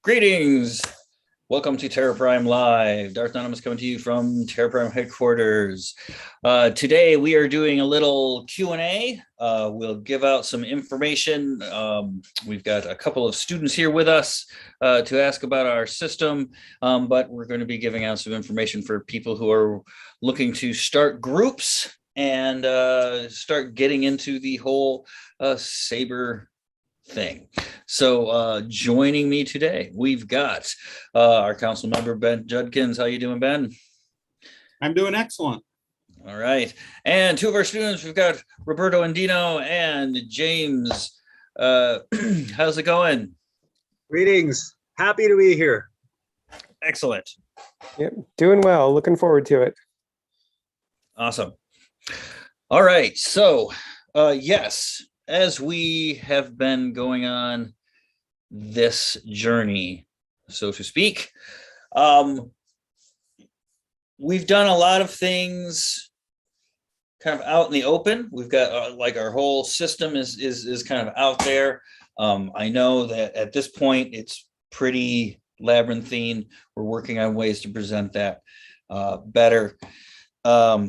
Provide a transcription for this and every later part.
Greetings. Welcome to Terra Prime Live. Darth Anonymous coming to you from Terra Prime headquarters. Today we are doing a little Q&A. We'll give out some information. We've got a couple of students here with us to ask about our system, but we're going to be giving out some information for people who are looking to start groups and start getting into the whole Saber thing. So joining me today, we've got our council member, Ben Judkins. How you doing, Ben? I'm doing excellent. All right. And two of our students, we've got Roberto Andino and James. How's it going? Greetings. Happy to be here. Excellent. Yep, doing well. Looking forward to it. Awesome. All right. So, yes, as we have been going on this journey, so to speak, we've done a lot of things kind of out in the open. We've got like our whole system is kind of out there. I know that at this point it's pretty labyrinthine. We're working on ways to present that better. But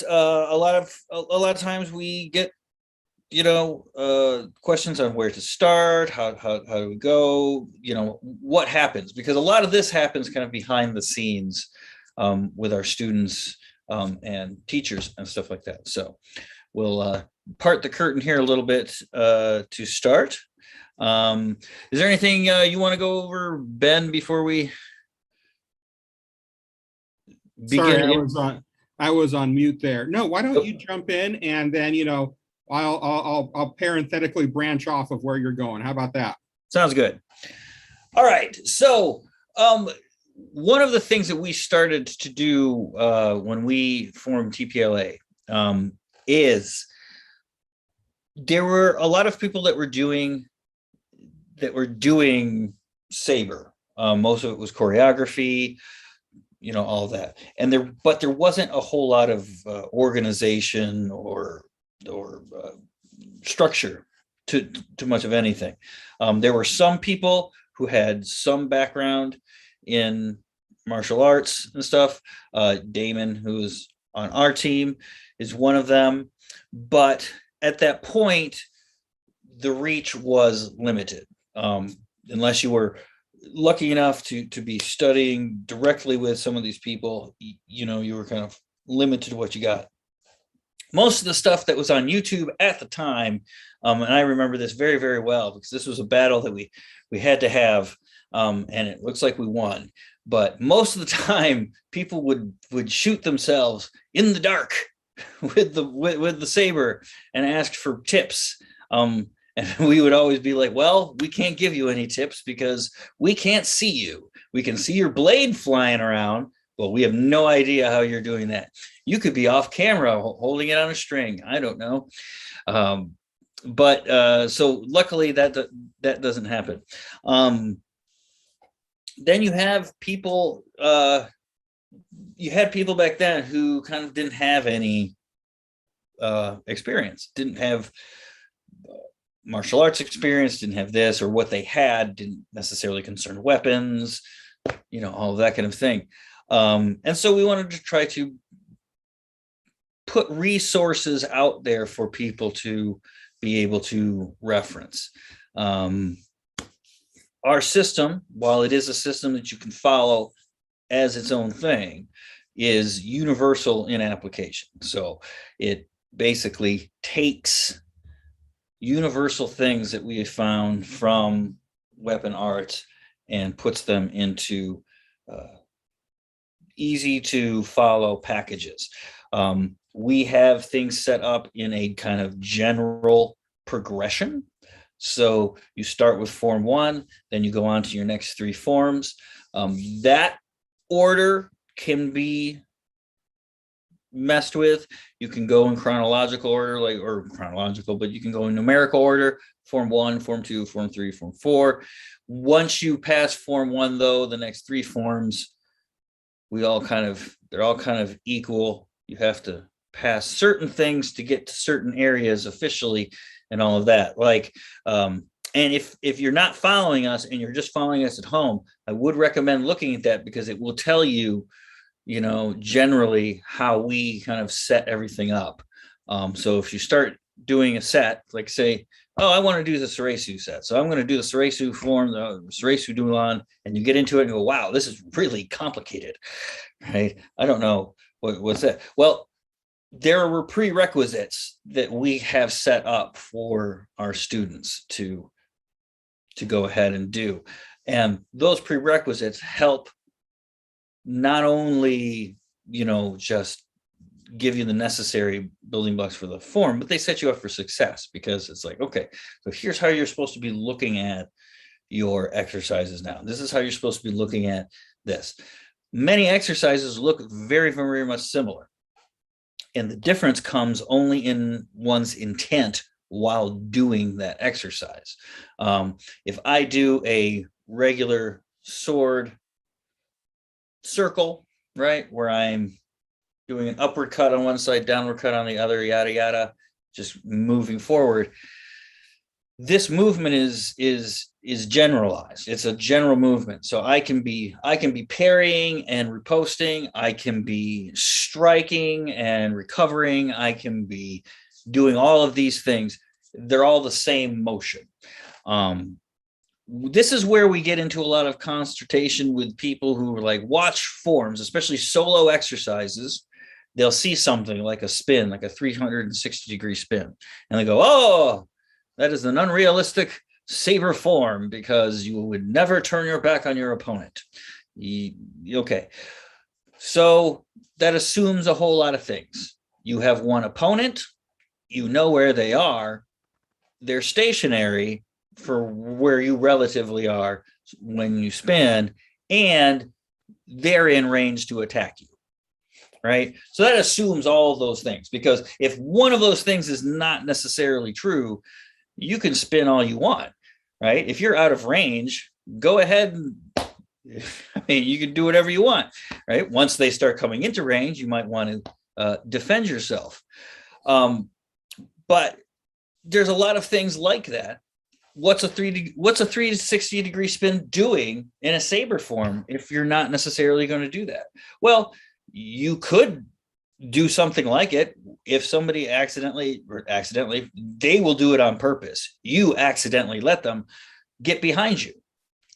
a lot of times we get, questions on where to start, how do we go, what happens, because a lot of this happens kind of behind the scenes with our students and teachers and stuff like that. So we'll part the curtain here a little bit to start. Is there anything you want to go over, Ben, before we begin? Sorry, I was on mute there. No, why don't you jump in and then, I'll parenthetically branch off of where you're going. How about that? Sounds good. All right. So one of the things that we started to do when we formed TPLA is there were a lot of people that were doing Saber. Most of it was choreography, all of that. But there wasn't a whole lot of organization or structure to much of anything. There were some people who had some background in martial arts and stuff. Damon, who's on our team, is one of them. But at that point, the reach was limited. Unless you were lucky enough to be studying directly with some of these people, you were kind of limited to what you got. Most of the stuff that was on YouTube at the time, and I remember this very, very well because this was a battle that we had to have, and it looks like we won. But most of the time, people would shoot themselves in the dark with the saber and ask for tips. And we would always be like, well, we can't give you any tips because we can't see you. We can see your blade flying around, but we have no idea how you're doing that. You could be off camera holding it on a string. I don't know. So luckily that doesn't happen. Then you have people, you had people back then who kind of didn't have any experience, didn't have martial arts experience, didn't have this, or what they had didn't necessarily concern weapons, all of that kind of thing. And so we wanted to try to put resources out there for people to be able to reference. Our system, while it is a system that you can follow as its own thing, is universal in application. So it basically takes universal things that we have found from weapon arts and puts them into easy to follow packages. We have things set up in a kind of general progression. So you start with form 1, then you go on to your next 3 forms. That order can be messed with. You can go in chronological order, but you can go in numerical order: form 1, form 2, form 3, form 4. Once you pass form 1, though, the next 3 forms, they're all kind of equal. You have to pass certain things to get to certain areas officially and all of that. Like And if you're not following us and you're just following us at home, I would recommend looking at that, because it will tell you, generally how we kind of set everything up. So if you start doing a set, like say, oh, I want to do the Soresu set, so I'm going to do the Soresu form, the Soresu Dulan, and you get into it and go, wow, this is really complicated, right? I don't know what's that. Well, there were prerequisites that we have set up for our students to go ahead and do. And those prerequisites help not only, just give you the necessary building blocks for the form, but they set you up for success, because it's like, okay, so here's how you're supposed to be looking at your exercises now. This is how you're supposed to be looking at this. Many exercises look very, very much similar. And the difference comes only in one's intent while doing that exercise. If I do a regular sword circle, right, where I'm doing an upward cut on one side, downward cut on the other, yada, yada, just moving forward, this movement is generalized. It's a general movement. So I can be parrying and riposting. I can be striking and recovering. I can be doing all of these things. They're all the same motion. This is where we get into a lot of consternation with people who are like, watch forms, especially solo exercises. They'll see something like a spin, like a 360-degree spin, and they go, oh, that is an unrealistic saber form because you would never turn your back on your opponent. Okay. So that assumes a whole lot of things. You have one opponent, you know where they are, they're stationary for where you relatively are when you spin, and they're in range to attack you. Right. So that assumes all of those things, because if one of those things is not necessarily true, you can spin all you want. Right. If you're out of range, go ahead and you can do whatever you want. Right. Once they start coming into range, you might want to defend yourself. But there's a lot of things like that. What's a 360-degree spin doing in a saber form if you're not necessarily going to do that? Well, you could do something like it if somebody accidentally, they will do it on purpose. You accidentally let them get behind you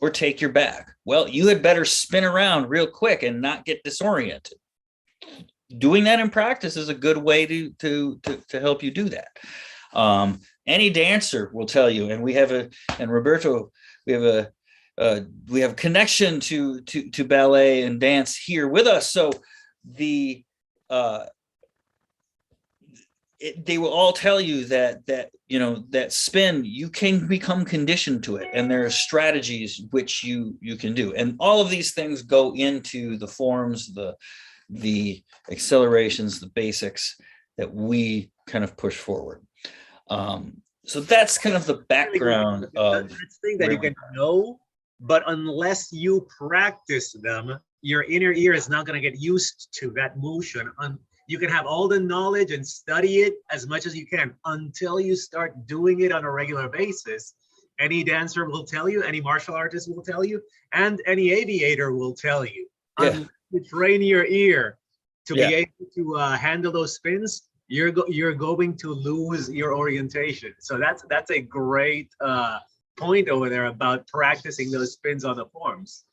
or take your back. Well, you had better spin around real quick and not get disoriented. Doing that in practice is a good way to help you do that. Any dancer will tell you, and Roberto, we have a connection to ballet and dance here with us. So they will all tell you that spin, you can become conditioned to it, and there are strategies which you can do, and all of these things go into the forms, the accelerations, the basics that we kind of push forward. So that's kind of the background of thing that you can know, but unless you practice them, your inner ear is not going to get used to that motion. You can have all the knowledge and study it as much as you can until you start doing it on a regular basis. Any dancer will tell you, any martial artist will tell you, and any aviator will tell you. Yeah. To train your ear to be able to handle those spins, you're going to lose your orientation. So that's a great point over there about practicing those spins on the forms.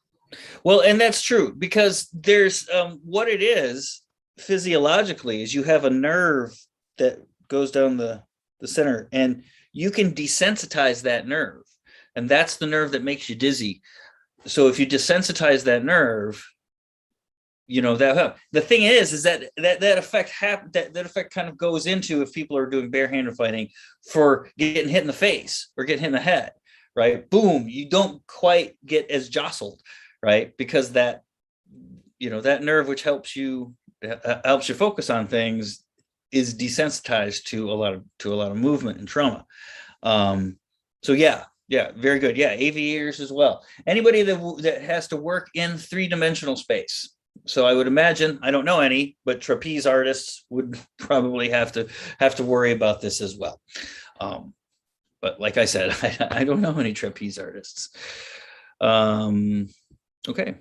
Well, and that's true, because there's what it is physiologically is you have a nerve that goes down the center, and you can desensitize that nerve, and that's the nerve that makes you dizzy. So if you desensitize that nerve, that the thing is that effect that effect kind of goes into if people are doing barehanded fighting for getting hit in the face or getting hit in the head, right? Boom, you don't quite get as jostled, right? Because that that nerve which helps you focus on things is desensitized to a lot of movement and trauma. So yeah, very good. Yeah, aviators as well. Anybody that has to work in three-dimensional space. So I would imagine, I don't know any, but trapeze artists would probably have to worry about this as well. But like I said, I don't know any trapeze artists. Okay.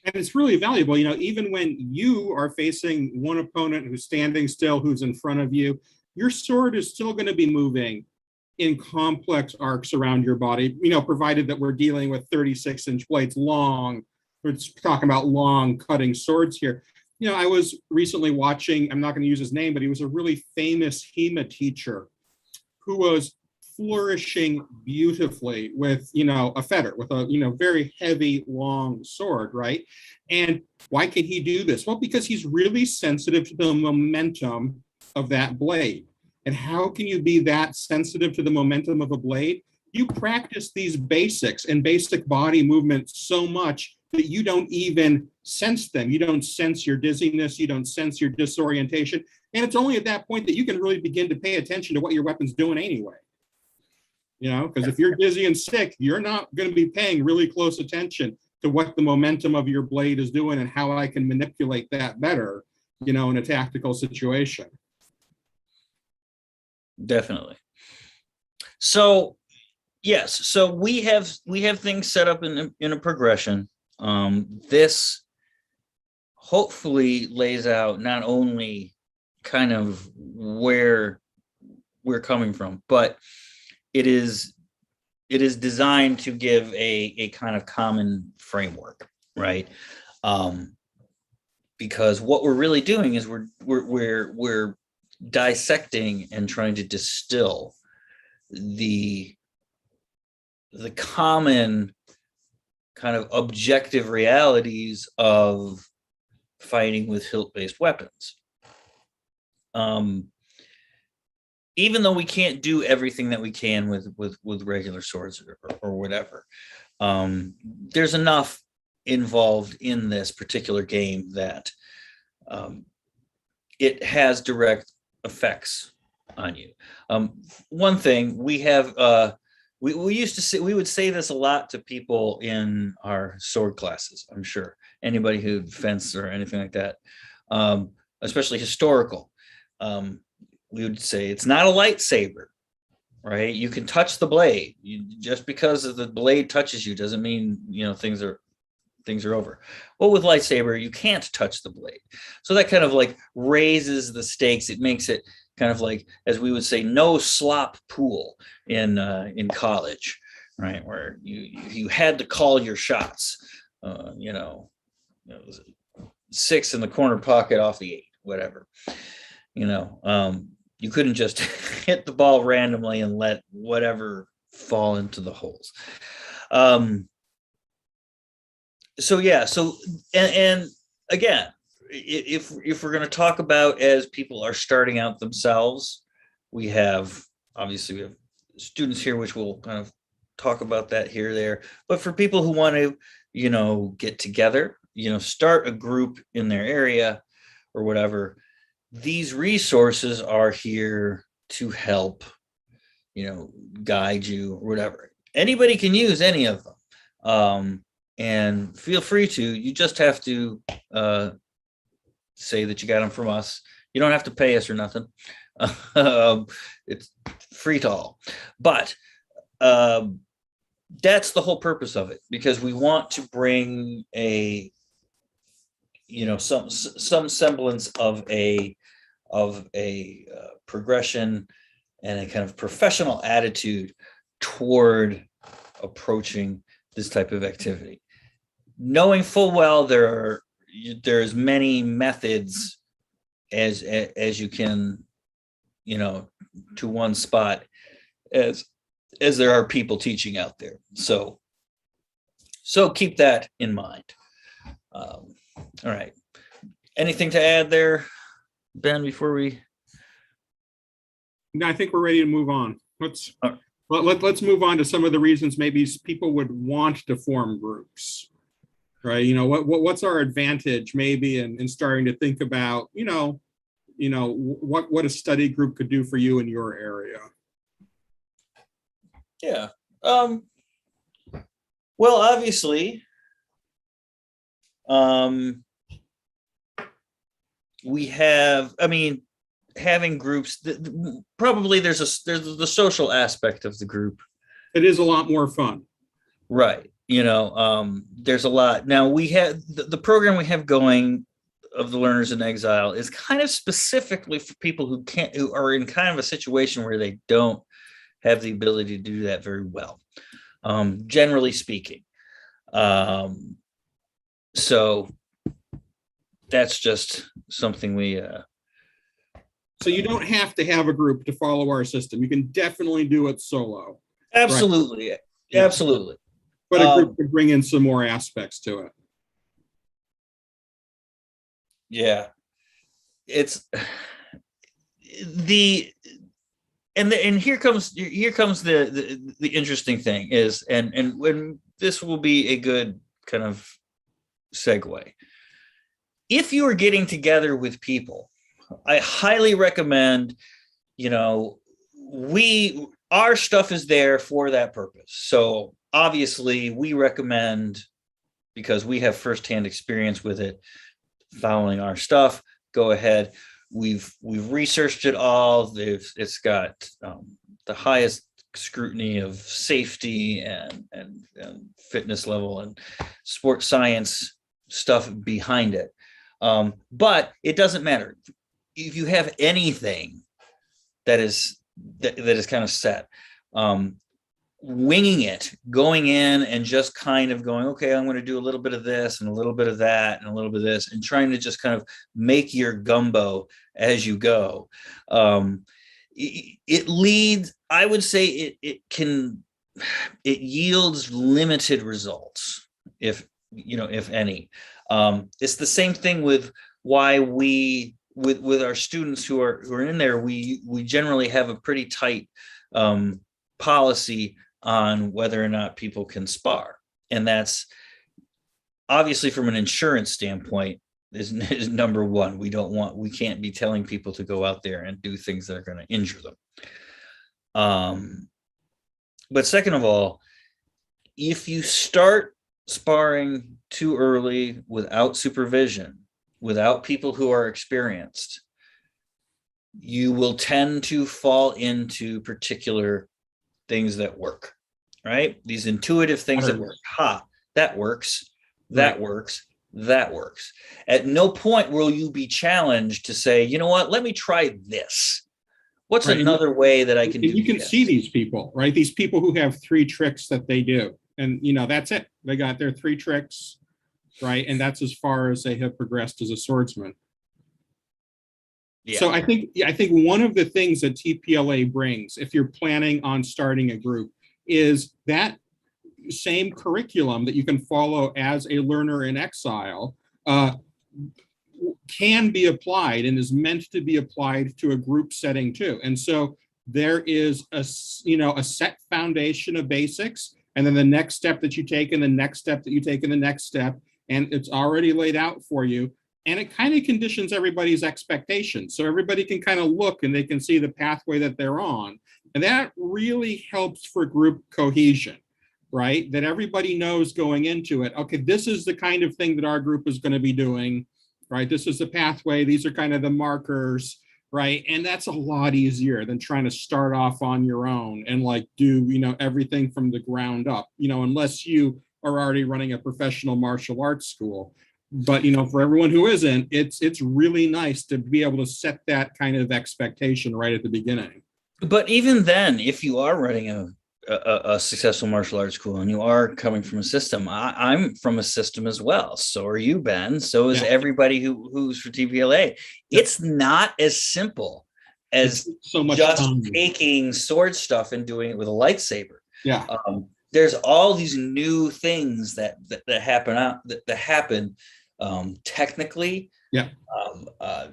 And it's really valuable, even when you are facing one opponent who's standing still, who's in front of you, your sword is still going to be moving in complex arcs around your body, provided that we're dealing with 36-inch blades long. We're talking about long cutting swords here. I was recently watching, I'm not going to use his name, but he was a really famous HEMA teacher who was flourishing beautifully with, a fetter, with a, very heavy, long sword, right? And why can he do this? Well, because he's really sensitive to the momentum of that blade. And how can you be that sensitive to the momentum of a blade? You practice these basics and basic body movements so much that you don't even sense them. You don't sense your dizziness. You don't sense your disorientation. And it's only at that point that you can really begin to pay attention to what your weapon's doing anyway. Because if you're dizzy and sick, you're not going to be paying really close attention to what the momentum of your blade is doing and how I can manipulate that better, in a tactical situation. Definitely. So yes, so we have things set up in a progression. This hopefully lays out not only kind of where we're coming from, but it is designed to give a kind of common framework, right? Because what we're really doing is we're dissecting and trying to distill the common kind of objective realities of fighting with hilt-based weapons. Even though we can't do everything that we can with regular swords or whatever, there's enough involved in this particular game that it has direct effects on you. One thing we have, we used to say, we would say this a lot to people in our sword classes. I'm sure anybody who fence or anything like that, especially historical, we would say it's not a lightsaber, right? You can touch the blade. Just because the blade touches you doesn't mean things are over. Well, with lightsaber, you can't touch the blade, so that kind of like raises the stakes. It makes it kind of like, as we would say, no slop pool in college, right? Where you had to call your shots. It was 6 in the corner pocket off the 8, whatever. You couldn't just hit the ball randomly and let whatever fall into the holes. So and again, if we're going to talk about as people are starting out themselves, we have students here which will kind of talk about that here or there. But for people who want to get together, start a group in their area or whatever, these resources are here to help, guide you or whatever. Anybody can use any of them. And feel free to. You just have to say that you got them from us. You don't have to pay us or nothing. It's free to all. But that's the whole purpose of it, because we want to bring some semblance of a progression and a kind of professional attitude toward approaching this type of activity, knowing full well there's many methods as you can, to one spot as there are people teaching out there. So keep that in mind. All right. Anything to add there, Ben, before we? No, I think we're ready to move on. Let's move on to some of the reasons maybe people would want to form groups, right? What's our advantage maybe in starting to think about, what a study group could do for you in your area. Yeah. Well, obviously, we have, having groups, probably there's the social aspect of the group. It is a lot more fun. Right. There's a lot. Now we have the program we have going of the Learners in Exile is kind of specifically for people who are in kind of a situation where they don't have the ability to do that very well, generally speaking. So that's just something we. So you don't have to have a group to follow our system. You can definitely do it solo. Absolutely. Right. Absolutely. But a group could bring in some more aspects to it. Yeah. It's and here comes the interesting thing is, and when this will be a good kind of segue. If you are getting together with people, I highly recommend, our stuff is there for that purpose. So obviously we recommend, because we have firsthand experience with it, following our stuff. Go ahead. We've researched it all. It's got the highest scrutiny of safety and fitness level and sports science stuff behind it. But it doesn't matter if you have anything that is kind of set. Winging it, going in and just kind of going, okay, I'm going to do a little bit of this and a little bit of that and a little bit of this, and trying to just kind of make your gumbo as you go. It leads, I would say it yields limited results, if any. It's the same thing with why with our students who are in there, we generally have a pretty tight policy on whether or not people can spar. And that's obviously from an insurance standpoint is number one. We can't be telling people to go out there and do things that are going to injure them. But second of all, if you start sparring too early without supervision, without people who are experienced, you will tend to fall into particular things that work, right? These intuitive things that work. That works. That works. That works. At no point will you be challenged to say, you know what, let me try this. What's another way that I can do this? You can see these people, right? These people who have 3 tricks that they do. And, that's it. They got their 3 tricks, right? And that's as far as they have progressed as a swordsman. Yeah. So I think one of the things that TPLA brings, if you're planning on starting a group, is that same curriculum that you can follow as a learner in exile can be applied and is meant to be applied to a group setting too. And so there is a set foundation of basics, and then the next step that you take and the next step that you take and the next step, and it's already laid out for you. And it kind of conditions everybody's expectations. So everybody can kind of look and they can see the pathway that they're on. And that really helps for group cohesion, right? That everybody knows going into it, okay, this is the kind of thing that our group is going to be doing, right? This is the pathway. These are kind of the markers, right? And that's a lot easier than trying to start off on your own and do, everything from the ground up, unless you are already running a professional martial arts school. But, for everyone who isn't, it's really nice to be able to set that kind of expectation right at the beginning. But even then, if you are running a successful martial arts school and you are coming from a system, I'm from a system as well. So are you, Ben. So is everybody who's for TPLA. It's not as simple as so much just fun. taking sword stuff and doing it with a lightsaber. Yeah. There's all these new things that happen technically,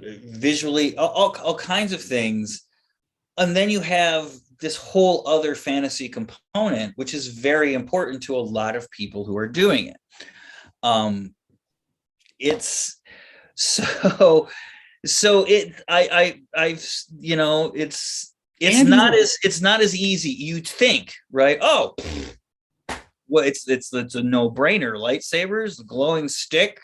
visually, all kinds of things. And then you have this whole other fantasy component, which is very important to a lot of people who are doing it. It's so it's not as easy. You'd think, right? Oh, well, it's a no-brainer. Lightsabers, the glowing stick,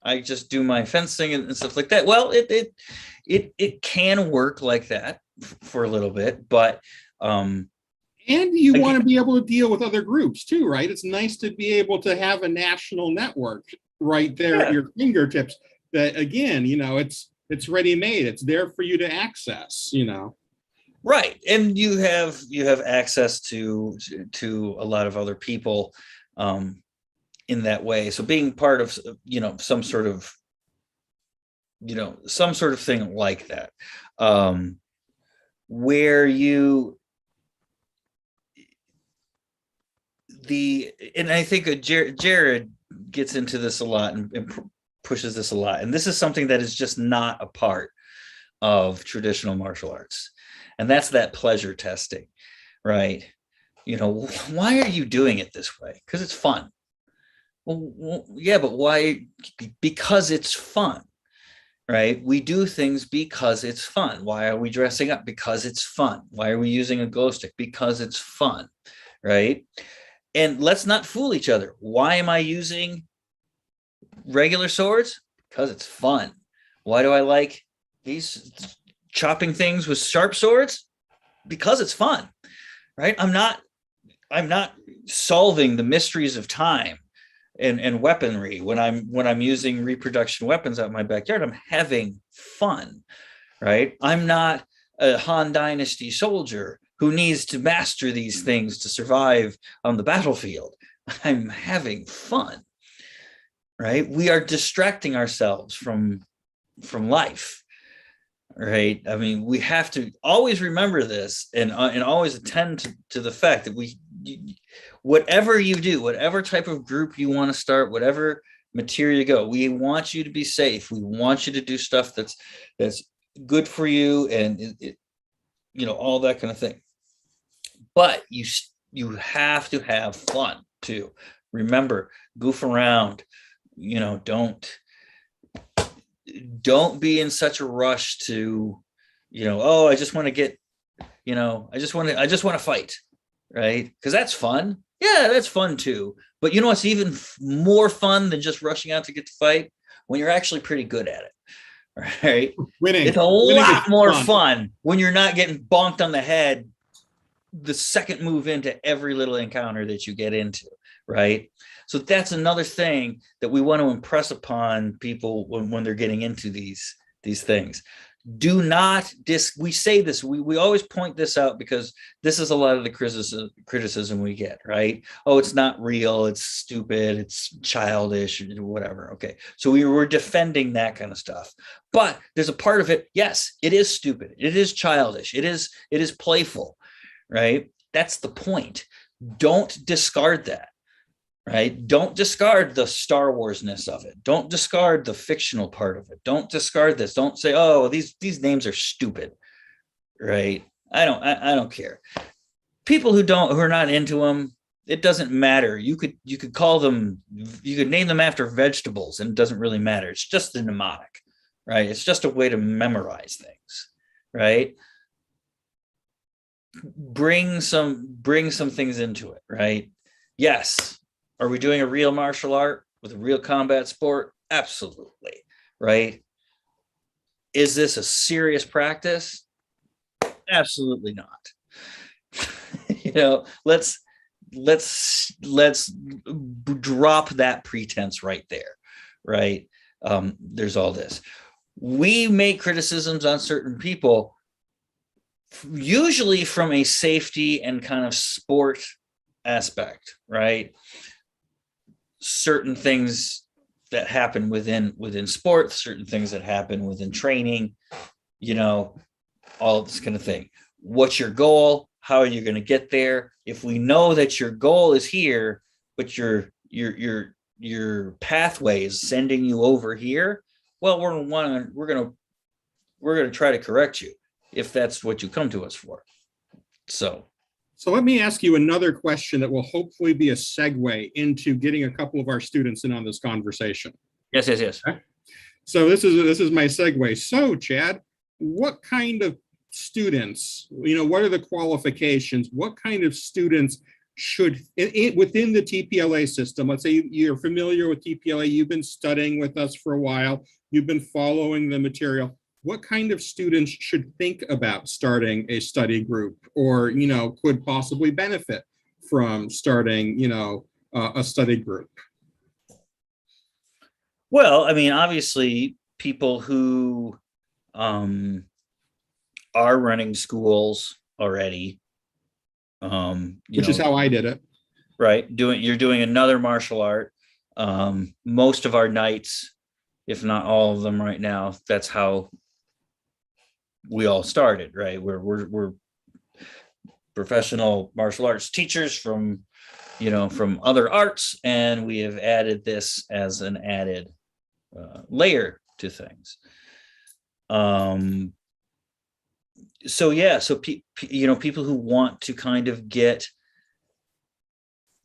I just do my fencing and stuff like that. Well, it can work like that for a little bit, but And you again, want to be able to deal with other groups too, right? It's nice to be able to have a national network right there at your fingertips. That again, it's ready made. It's there for you to access. right, and you have access to a lot of other people in that way. So being part of some sort of thing like that, where and I think Jared gets into this a lot and pushes this a lot, and this is something that is just not a part of traditional martial arts, and that's that pleasure testing, right? Why are you doing it this way? Because it's fun. Well, yeah, but why? Because it's fun, right? We do things because it's fun. Why are we dressing up? Because it's fun. Why are we using a glow stick? Because it's fun, right? And let's not fool each other. Why am I using regular swords? Because it's fun. Why do I like these chopping things with sharp swords? Because it's fun, right? I'm not solving the mysteries of time and weaponry when I'm using reproduction weapons out in my backyard. I'm having fun, right? I'm not a Han Dynasty soldier who needs to master these things to survive on the battlefield. I'm having fun, right? We are distracting ourselves from life, right? I mean, we have to always remember this and always attend to the fact that whatever you do, whatever type of group you want to start, whatever material you go, we want you to be safe. We want you to do stuff that's good for you and all that kind of thing. But you have to have fun too. Remember, goof around. Don't be in such a rush to, I just want to get, I just want to fight, right? Because that's fun. Yeah, that's fun too. But it's even more fun than just rushing out to get to fight when you're actually pretty good at it. Right? Winning. It's a lot more fun when you're not getting bonked on the head the second move into every little encounter that you get into, right? So that's another thing that we want to impress upon people when they're getting into these things. Do not we say this, we always point this out because this is a lot of the criticism we get, right? Oh, it's not real, it's stupid, it's childish, whatever. Okay, so we're defending that kind of stuff, but there's a part of it, yes, it is stupid, it is childish, it is playful, right? That's the point. Don't discard that. Right? Don't discard the Star Wars-ness of it. Don't discard the fictional part of it. Don't discard this. Don't say, oh, these names are stupid. Right? I don't care. People who are not into them, it doesn't matter. You could call them, you could name them after vegetables and it doesn't really matter. It's just a mnemonic, right? It's just a way to memorize things, right? Bring some things into it, right? Yes. Are we doing a real martial art with a real combat sport? Absolutely, right? Is this a serious practice? Absolutely not. Let's drop that pretense right there, right? There's all this. We make criticisms on certain people, usually from a safety and kind of sport aspect, right? Certain things that happen within sports, certain things that happen within training, all this kind of thing. What's your goal? How are you going to get there? If we know that your goal is here, but your pathway is sending you over here, well, we're going to try to correct you if that's what you come to us for. So let me ask you another question that will hopefully be a segue into getting a couple of our students in on this conversation. Yes. Okay. So this is my segue. So Chad, what kind of students, what are the qualifications? What kind of students should, within the TPLA system, let's say you're familiar with TPLA, you've been studying with us for a while, you've been following the material, what kind of students should think about starting a study group, or, could possibly benefit from starting, a study group? Well, I mean, obviously, people who are running schools already, Which is how I did it. right? You're doing another martial art. Most of our nights, if not all of them right now, that's how we all started, right? We're professional martial arts teachers from other arts, and we have added this as an added layer to things. People who want to kind of get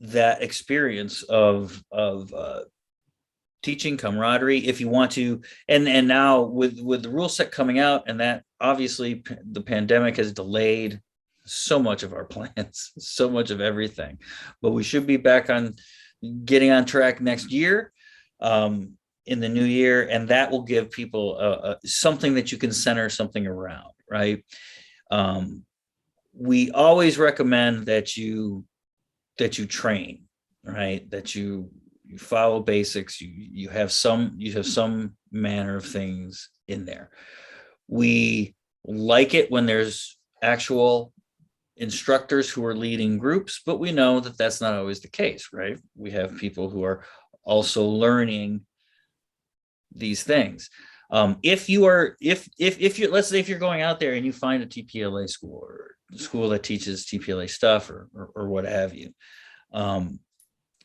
that experience of teaching camaraderie, if you want to, and now with the rule set coming out, and that obviously the pandemic has delayed so much of our plans, so much of everything, but we should be back on getting on track next year, in the new year, and that will give people something that you can center something around, right? We always recommend that you train, right? That you follow basics, you have some manner of things in there. We like it when there's actual instructors who are leading groups, but we know that that's not always the case, right? We have people who are also learning these things. If you're, let's say if you're going out there and you find a TPLA school or a school that teaches TPLA stuff or what have you,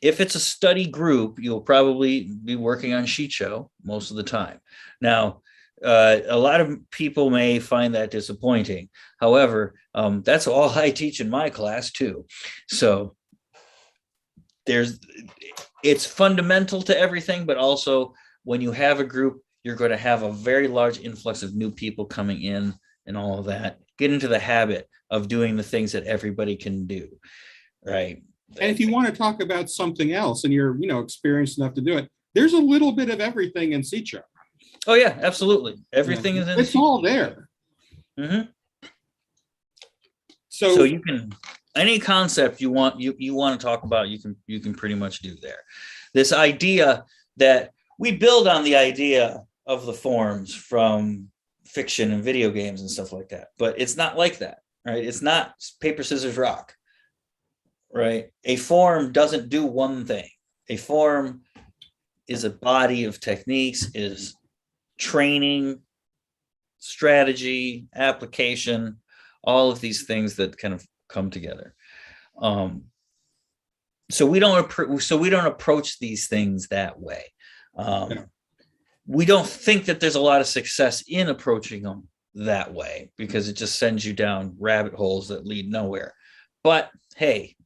if it's a study group, you'll probably be working on sheet show most of the time. Now, a lot of people may find that disappointing. However, that's all I teach in my class too. So it's fundamental to everything, but also when you have a group, you're going to have a very large influx of new people coming in and all of that. Get into the habit of doing the things that everybody can do, right? And if you want to talk about something else and you're, experienced enough to do it, there's a little bit of everything in Seacho. Oh yeah, absolutely. Everything is in. It's all there. Mm-hmm. So you can, any concept you want to talk about, you can pretty much do there. This idea that we build on the idea of the forms from fiction and video games and stuff like that, but it's not like that, right? It's not paper, scissors, rock, right? A form doesn't do one thing. A form is a body of techniques, is training, strategy, application, all of these things that kind of come together. So we don't approach these things that way. We don't think that there's a lot of success in approaching them that way because it just sends you down rabbit holes that lead nowhere. But hey,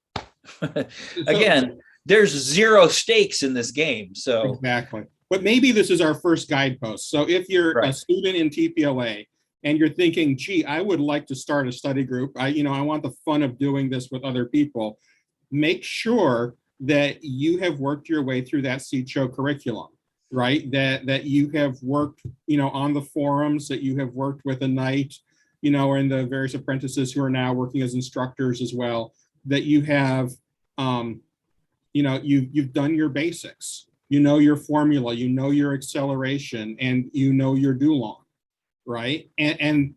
again, there's zero stakes in this game. So exactly. But maybe this is our first guidepost. So if you're a student in TPLA and you're thinking, gee, I would like to start a study group. I want the fun of doing this with other people. Make sure that you have worked your way through that Seacho curriculum, right? That you have worked, on the forums, that you have worked with a knight, or in the various apprentices who are now working as instructors as well, that you have, you've done your basics, your formula, your acceleration, and your Dulong, right? And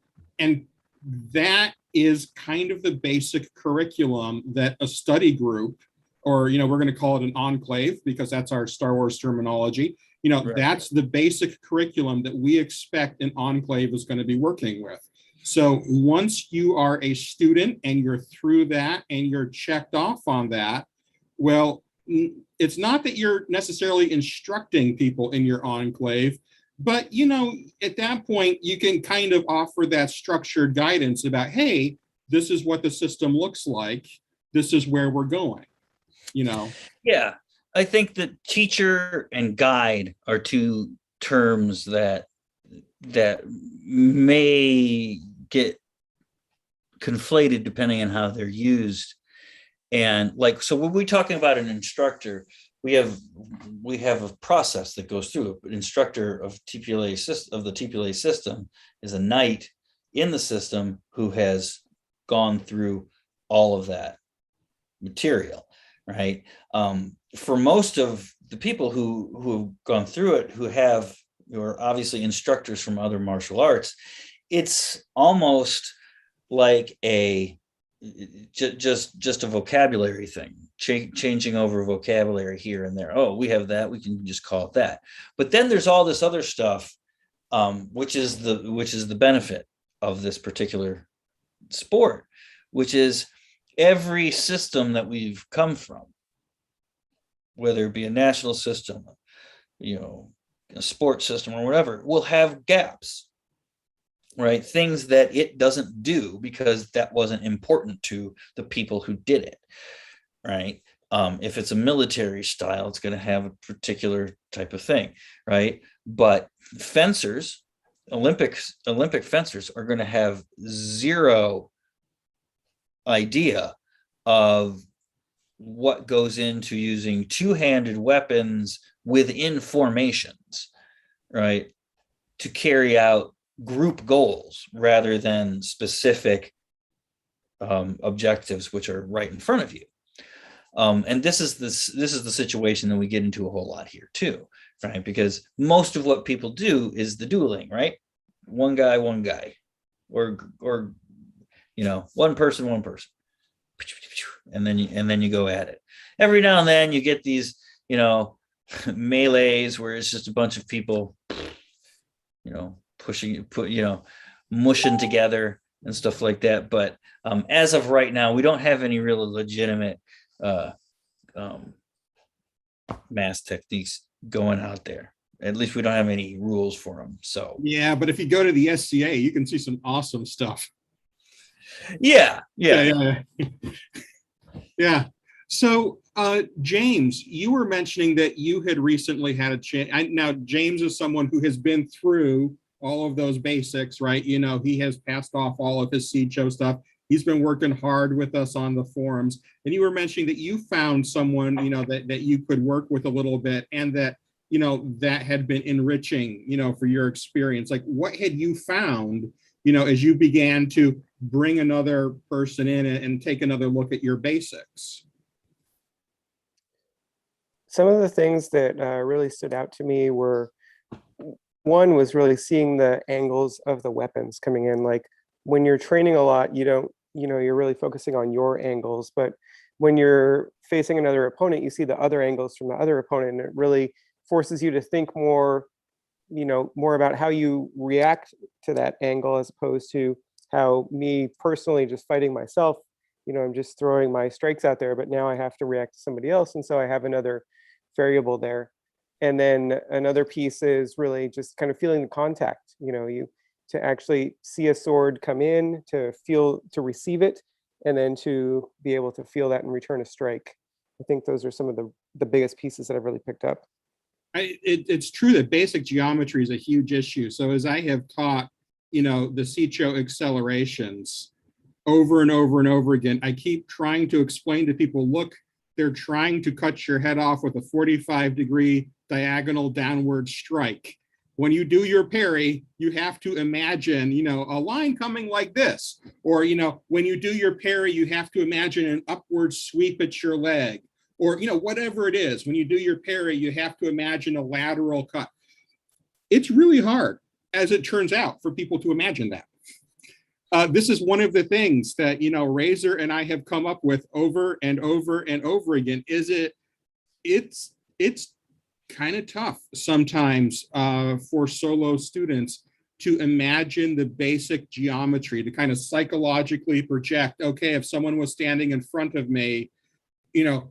that is kind of the basic curriculum that a study group, or, we're going to call it an enclave because that's our Star Wars terminology. That's the basic curriculum that we expect an enclave is going to be working with. So once you are a student and you're through that and you're checked off on that, well, it's not that you're necessarily instructing people in your enclave, but, at that point, you can kind of offer that structured guidance about, hey, this is what the system looks like. This is where we're going, Yeah, I think that teacher and guide are two terms that may get conflated depending on how they're used And like, so when we're talking about an instructor, we have a process that goes through it. An instructor of TPLA system, of the TPLA system, is a knight in the system who has gone through all of that material, right? For most of the people who have gone through it, who are obviously instructors from other martial arts, it's almost like just a vocabulary thing, changing over vocabulary here and there. Oh, we have that, we can just call it that. But then there's all this other stuff, which is the benefit of this particular sport, which is every system that we've come from, whether it be a national system, a sports system or whatever, will have gaps, right? Things that it doesn't do because that wasn't important to the people who did it, right? If it's a military style, it's going to have a particular type of thing, right? But fencers, Olympic fencers, are going to have zero idea of what goes into using two-handed weapons within formations, right, to carry out group goals rather than specific objectives which are right in front of you. And this is the situation that we get into a whole lot here too, right? Because most of what people do is the dueling, right? One guy, or one person, and then you go at it. Every now and then you get these, melees where it's just a bunch of people, mushing together and stuff like that. But as of right now, we don't have any real legitimate mass techniques going out there. At least we don't have any rules for them. So yeah, but if you go to the SCA, you can see some awesome stuff. Yeah. So, James, you were mentioning that you had recently had a chance. Now, James is someone who has been through all of those basics, right? He has passed off all of his seed show stuff. He's been working hard with us on the forums. And you were mentioning that you found someone, that you could work with a little bit, and that, that had been enriching, for your experience. Like, what had you found, as you began to bring another person in and take another look at your basics? Some of the things that really stood out to me were, one was really seeing the angles of the weapons coming in. Like, when you're training a lot, you're really focusing on your angles, but when you're facing another opponent, you see the other angles from the other opponent, and it really forces you to think more about how you react to that angle, as opposed to how me personally just fighting myself, I'm just throwing my strikes out there, but now I have to react to somebody else. And so I have another variable there. And then another piece is really just kind of feeling the contact, to actually see a sword come in, to receive it, and then to be able to feel that and return a strike. I think those are some of the biggest pieces that I've really picked up. It's true that basic geometry is a huge issue. So as I have taught, the Sicho accelerations over and over and over again, I keep trying to explain to people, look, they're trying to cut your head off with a 45-degree diagonal downward strike. When you do your parry, you have to imagine, a line coming like this. Or, when you do your parry, you have to imagine an upward sweep at your leg. Or, whatever it is, when you do your parry, you have to imagine a lateral cut. It's really hard, as it turns out, for people to imagine that. This is one of the things that, Razor and I have come up with over and over and over again. It's kind of tough sometimes for solo students to imagine the basic geometry, to kind of psychologically project, okay, if someone was standing in front of me,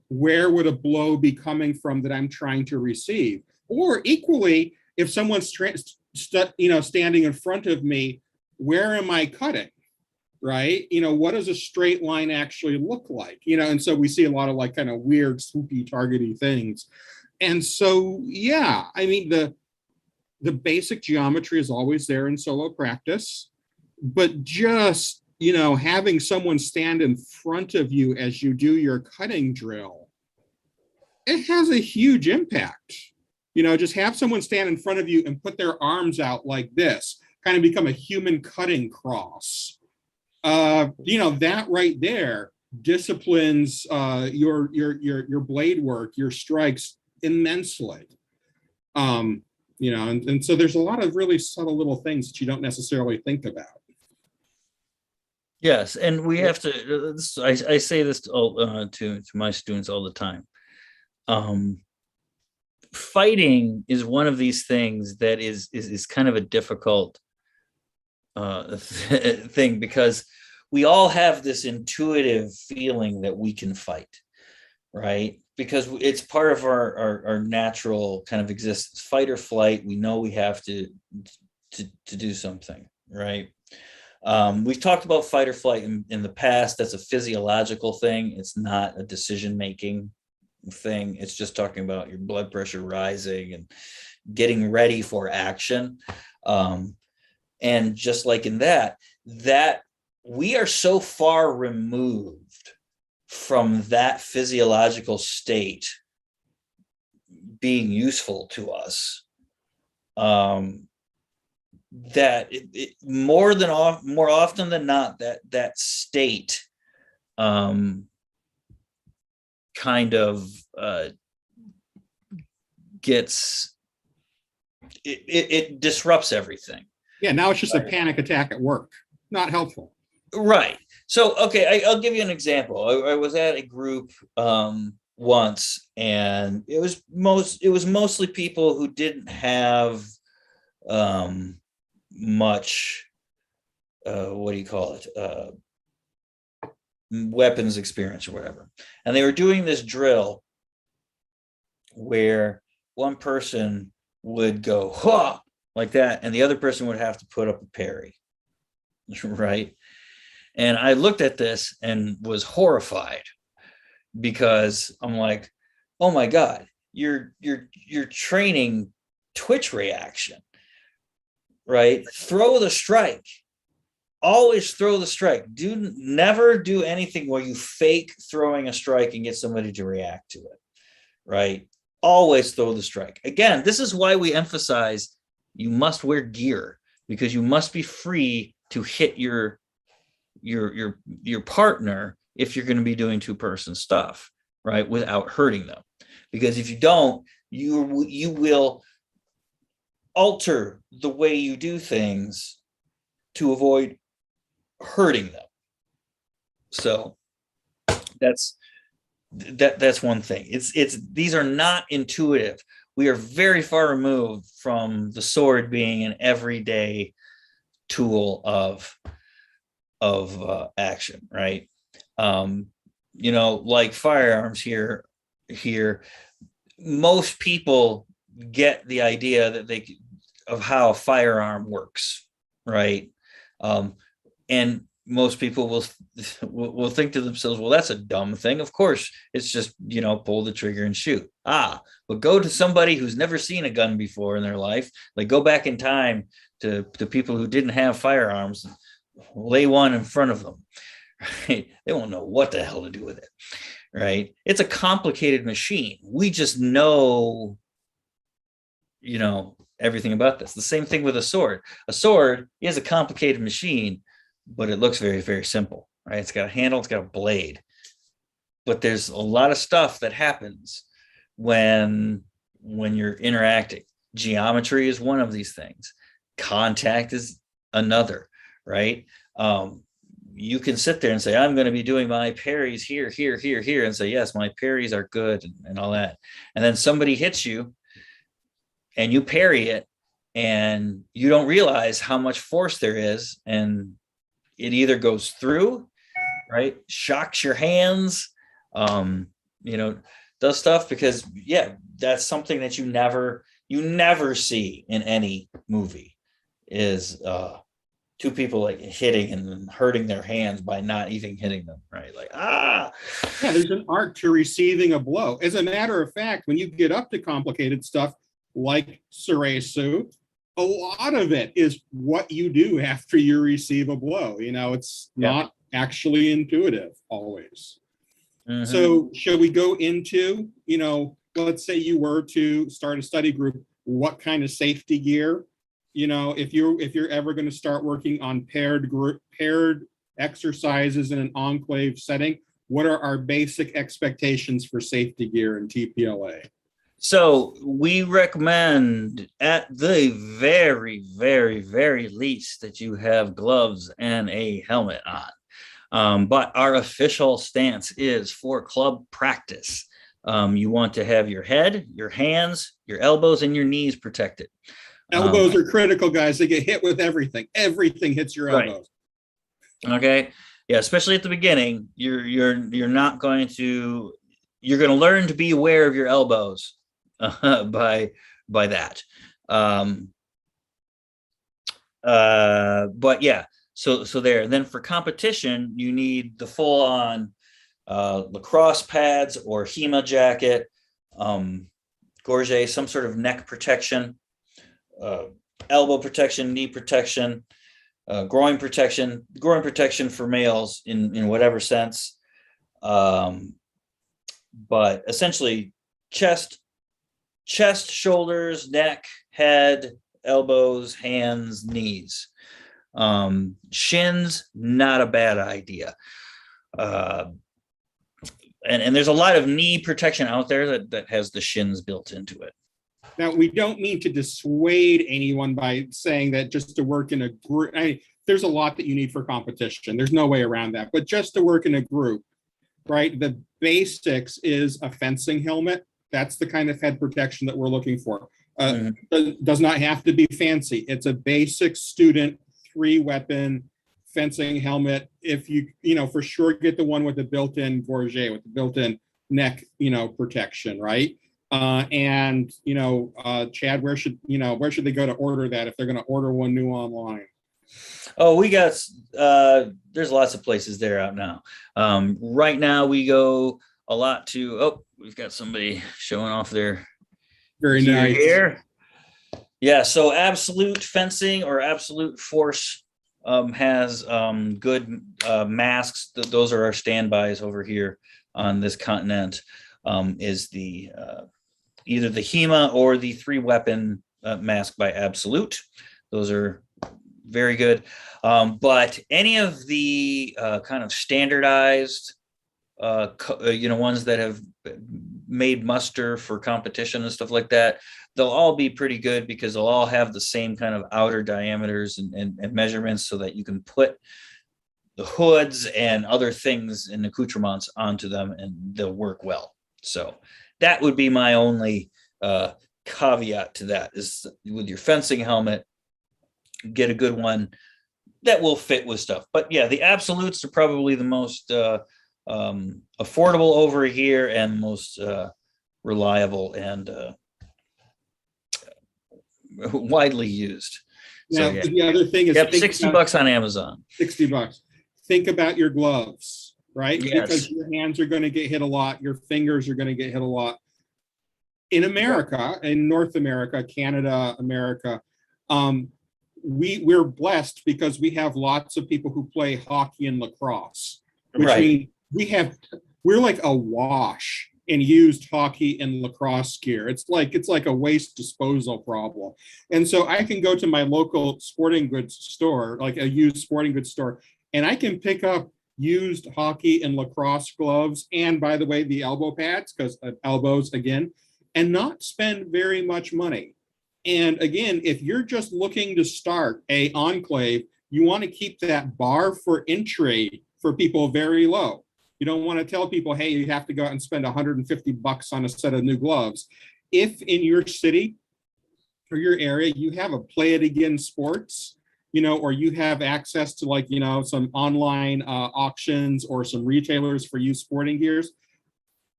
where would a blow be coming from that I'm trying to receive? Or equally, if someone's standing in front of me, where am I cutting? Right? What does a straight line actually look like? And so we see a lot of like kind of weird, swoopy, targety things. And so, yeah, I mean, the basic geometry is always there in solo practice, but just having someone stand in front of you as you do your cutting drill, it has a huge impact. Just have someone stand in front of you and put their arms out like this, kind of become a human cutting cross. That right there disciplines your blade work, your strikes immensely. And so there's a lot of really subtle little things that you don't necessarily think about. Yes, and we have to. I say this to my students all the time. Fighting is one of these things that is kind of a difficult thing, because we all have this intuitive feeling that we can fight, right? Because it's part of our natural kind of existence, fight or flight. We know we have to do something, right? We've talked about fight or flight in the past. That's a physiological thing. It's not a decision-making thing. It's just talking about your blood pressure rising and getting ready for action. And just like in that we are so far removed from that physiological state being useful to us, that more often than not, that state kind of gets it disrupts everything. Yeah, now it's just a panic attack at work. Not helpful. Right. So, okay, I'll give you an example. I was at a group once, and it was mostly people who didn't have much what do you call it, weapons experience or whatever, and they were doing this drill where one person would go "Hua!" like that, and the other person would have to put up a parry, right? And I looked at this and was horrified, because I'm like, oh my God, you're training twitch reaction, right? Throw the strike. Always throw the strike. Never do anything where you fake throwing a strike and get somebody to react to it, right? Always throw the strike. Again, this is why we emphasize you must wear gear, because you must be free to hit your partner if you're going to be doing two-person stuff, right, without hurting them. Because if you don't, you will alter the way you do things to avoid hurting them. So that's one thing. It's these are not intuitive. We are very far removed from the sword being an everyday tool of action, right? Like firearms here, most people get the idea that of how a firearm works, right? And most people will think to themselves, well, that's a dumb thing. Of course, it's just, pull the trigger and shoot. But go to somebody who's never seen a gun before in their life, like go back in time to people who didn't have firearms, lay one in front of them, right? They won't know what the hell to do with it, right? It's a complicated machine. We just know, everything about this. The same thing with a sword. A sword is a complicated machine, but it looks very, very simple, right? It's got a handle, it's got a blade, but there's a lot of stuff that happens when you're interacting. Geometry is one of these things. Contact is another, right? You can sit there and say, I'm going to be doing my parries here, here, here, here, and say, yes, my parries are good and all that. And then somebody hits you and you parry it, and you don't realize how much force there is, and it either goes through, right, shocks your hands, does stuff, because that's something that you never see in any movie, is two people like hitting and hurting their hands by not even hitting them, right? Like, Yeah, there's an art to receiving a blow. As a matter of fact, when you get up to complicated stuff like Suresu, a lot of it is what you do after you receive a blow. It's not actually intuitive always. Mhm. So shall we go into, let's say you were to start a study group, what kind of safety gear, if you're ever going to start working on paired exercises in an enclave setting, what are our basic expectations for safety gear in TPLA? So we recommend at the very, very, very least that you have gloves and a helmet on. But our official stance is for club practice. You want to have your head, your hands, your elbows, and your knees protected. Elbows are critical, guys. They get hit with everything. Everything hits your elbows. Right. Okay. Yeah, especially at the beginning, you're not going to you're going to learn to be aware of your elbows by that. But yeah, so there. And then for competition, you need the full on lacrosse pads or HEMA jacket, gorget, some sort of neck protection, elbow protection, knee protection, groin protection for males in whatever sense. But essentially chest, shoulders, neck, head, elbows, hands, knees. Shins, not a bad idea. And there's a lot of knee protection out there that has the shins built into it. Now, we don't mean to dissuade anyone by saying that just to work in a group, there's a lot that you need for competition. There's no way around that. But just to work in a group, right, the basics is a fencing helmet. That's the kind of head protection that we're looking for. Does not have to be fancy. It's a basic student 3-weapon fencing helmet. If you for sure get the one with the built-in gorget, with the built-in neck, protection, right? And Chad, where should they go to order that if they're going to order one new online? Oh, we got there's lots of places there out now. Right now we go a lot to we've got somebody showing off their very nice here. Yeah, so Absolute Fencing or Absolute Force has good masks. Those are our standbys over here on this continent. Is the either the HEMA or the 3-weapon mask by Absolute. Those are very good. But any of the kind of standardized, ones that have made muster for competition and stuff like that, they'll all be pretty good because they'll all have the same kind of outer diameters and measurements so that you can put the hoods and other things and accoutrements onto them and they'll work well. So that would be my only caveat to that is with your fencing helmet, get a good one that will fit with stuff. But yeah, the Absolutes are probably the most affordable over here and most reliable and widely used. Now, So, yeah. the other thing is $60 on Amazon. $60. Think about your gloves, right? Yes. Because your hands are going to get hit a lot. Your fingers are going to get hit a lot. In America, in North America, Canada, America, we're blessed because we have lots of people who play hockey and lacrosse, which means we're like awash in used hockey and lacrosse gear. It's like a waste disposal problem. And so I can go to my local sporting goods store, like a used sporting goods store, and I can pick up used hockey and lacrosse gloves. And by the way, the elbow pads, because elbows again, and not spend very much money. And again, if you're just looking to start a enclave, you want to keep that bar for entry for people very low. You don't want to tell people, hey, you have to go out and spend $150 on a set of new gloves. If in your city or your area, you have a Play It Again Sports, or you have access to some online auctions or some retailers for used sporting gears,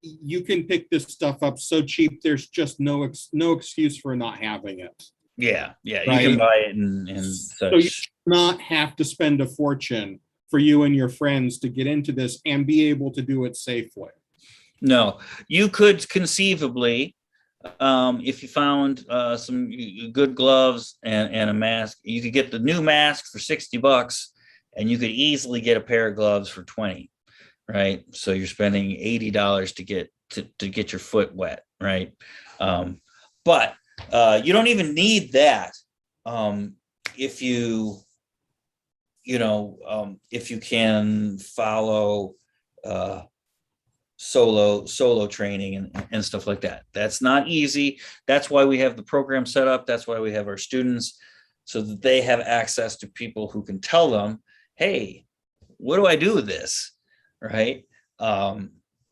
you can pick this stuff up so cheap. There's just no excuse for not having it. Yeah. Right? You can buy it and such. So you should not have to spend a fortune for you and your friends to get into this and be able to do it safely. No, you could conceivably If you found some good gloves and a mask, you could get the new mask for $60, and you could easily get a pair of gloves for 20, right? So you're spending $80 to get your foot wet, right? But you don't even need that if if you can follow solo training and stuff like that. That's not easy. That's why we have the program set up. That's why we have our students, so that they have access to people who can tell them, hey, what do I do with this? Right.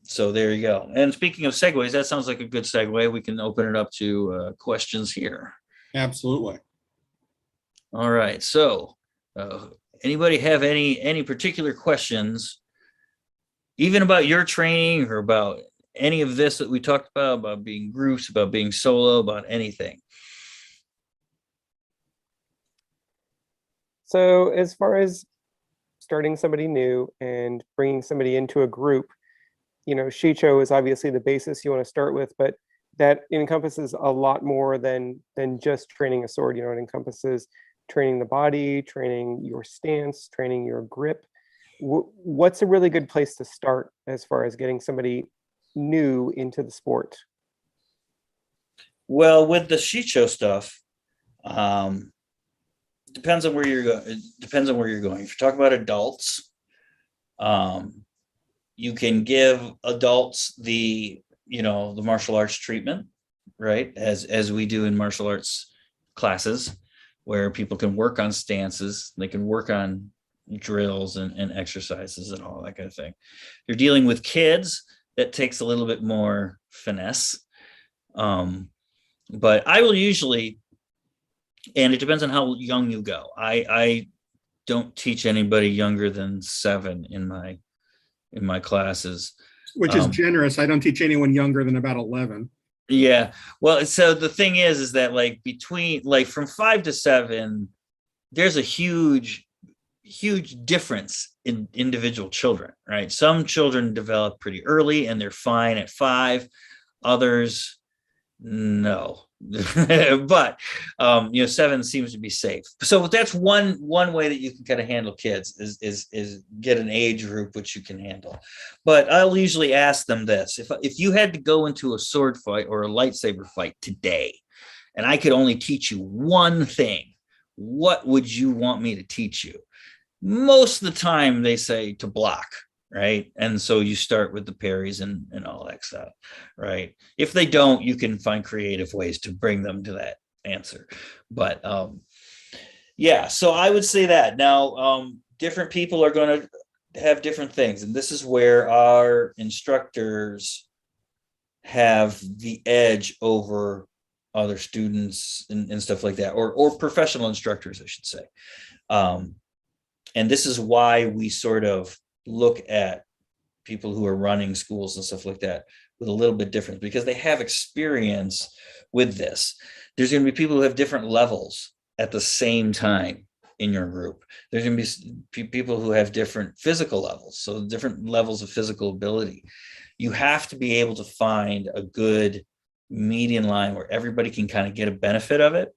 So there you go. And speaking of segues, that sounds like a good segue. We can open it up to questions here. Absolutely. All right. So anybody have any particular questions, even about your training or about any of this that we talked about being groups, about being solo, about anything? So as far as starting somebody new and bringing somebody into a group, Shicho is obviously the basis you want to start with, but that encompasses a lot more than just training a sword. It encompasses training the body, training your stance, training your grip. What's a really good place to start as far as getting somebody new into the sport? Well, with the Shicho stuff, depends on where you're going. It depends on where you're going. If you're talking about adults, you can give adults the martial arts treatment, right? As we do in martial arts classes, where people can work on stances, they can work on drills and exercises and all that kind of thing. If you're dealing with kids, that takes a little bit more finesse. But I will usually, and it depends on how young you go. I don't teach anybody younger than 7 in my classes. Which is generous. I don't teach anyone younger than about 11. Yeah. Well, so the thing is that from 5 to 7, there's a huge difference in individual children, right? Some children develop pretty early and they're fine at 5. Others, no. But 7 seems to be safe. So that's one way that you can kind of handle kids is get an age group which you can handle. But I'll usually ask them this: if you had to go into a sword fight or a lightsaber fight today, and I could only teach you one thing, what would you want me to teach you? Most of the time they say to block, right? And so you start with the parries and all that stuff, right? If they don't, you can find creative ways to bring them to that answer. But yeah, so I would say that. Now, different people are going to have different things, and this is where our instructors have the edge over other students and stuff like that, or professional instructors, I should say. And this is why we sort of look at people who are running schools and stuff like that with a little bit different, because they have experience with this. There's going to be people who have different levels at the same time in your group. There's going to be people who have different physical levels, so different levels of physical ability. You have to be able to find a good median line where everybody can kind of get a benefit of it,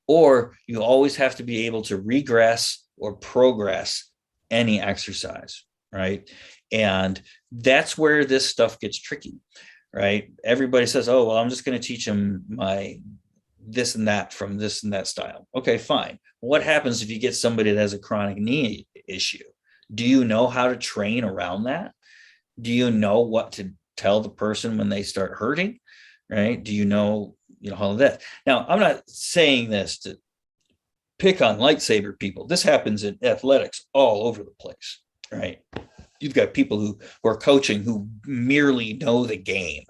or you always have to be able to regress or progress any exercise, right? And that's where this stuff gets tricky, right? Everybody says, oh, well, I'm just going to teach them my this and that from this and that style. Okay, fine. What happens if you get somebody that has a chronic knee issue? Do you know how to train around that? Do you know what to tell the person when they start hurting, right? Do you know all of that? Now, I'm not saying this to pick on lightsaber people. This happens in athletics all over the place, right? You've got people who are coaching who merely know the game,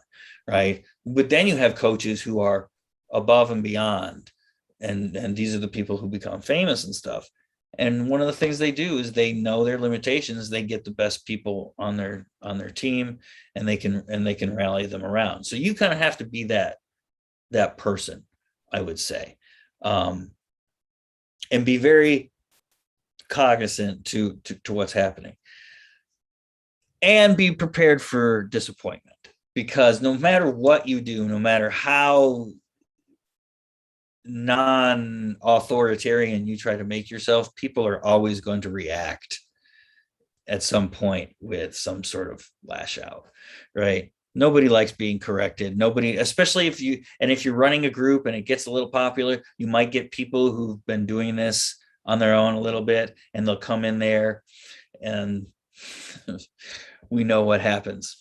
right? But then you have coaches who are above and beyond, and these are the people who become famous and stuff. And one of the things they do is they know their limitations. They get the best people on their team, and they can rally them around. So you kind of have to be that person, I would say. And be very cognizant to what's happening, and be prepared for disappointment, because no matter what you do, no matter how non-authoritarian you try to make yourself, people are always going to react at some point with some sort of lash out, right? Nobody likes being corrected. Nobody, especially if you're running a group and it gets a little popular, you might get people who've been doing this on their own a little bit, and they'll come in there and we know what happens.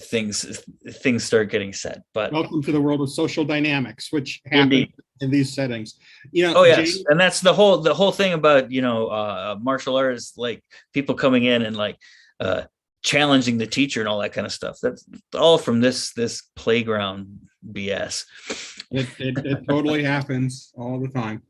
Things start getting said. But welcome to the world of social dynamics, which happen Indeed. in these settings. Oh yes, and that's the whole thing about martial arts, like people coming in and like challenging the teacher and all that kind of stuff. That's all from this playground BS. It totally happens all the time.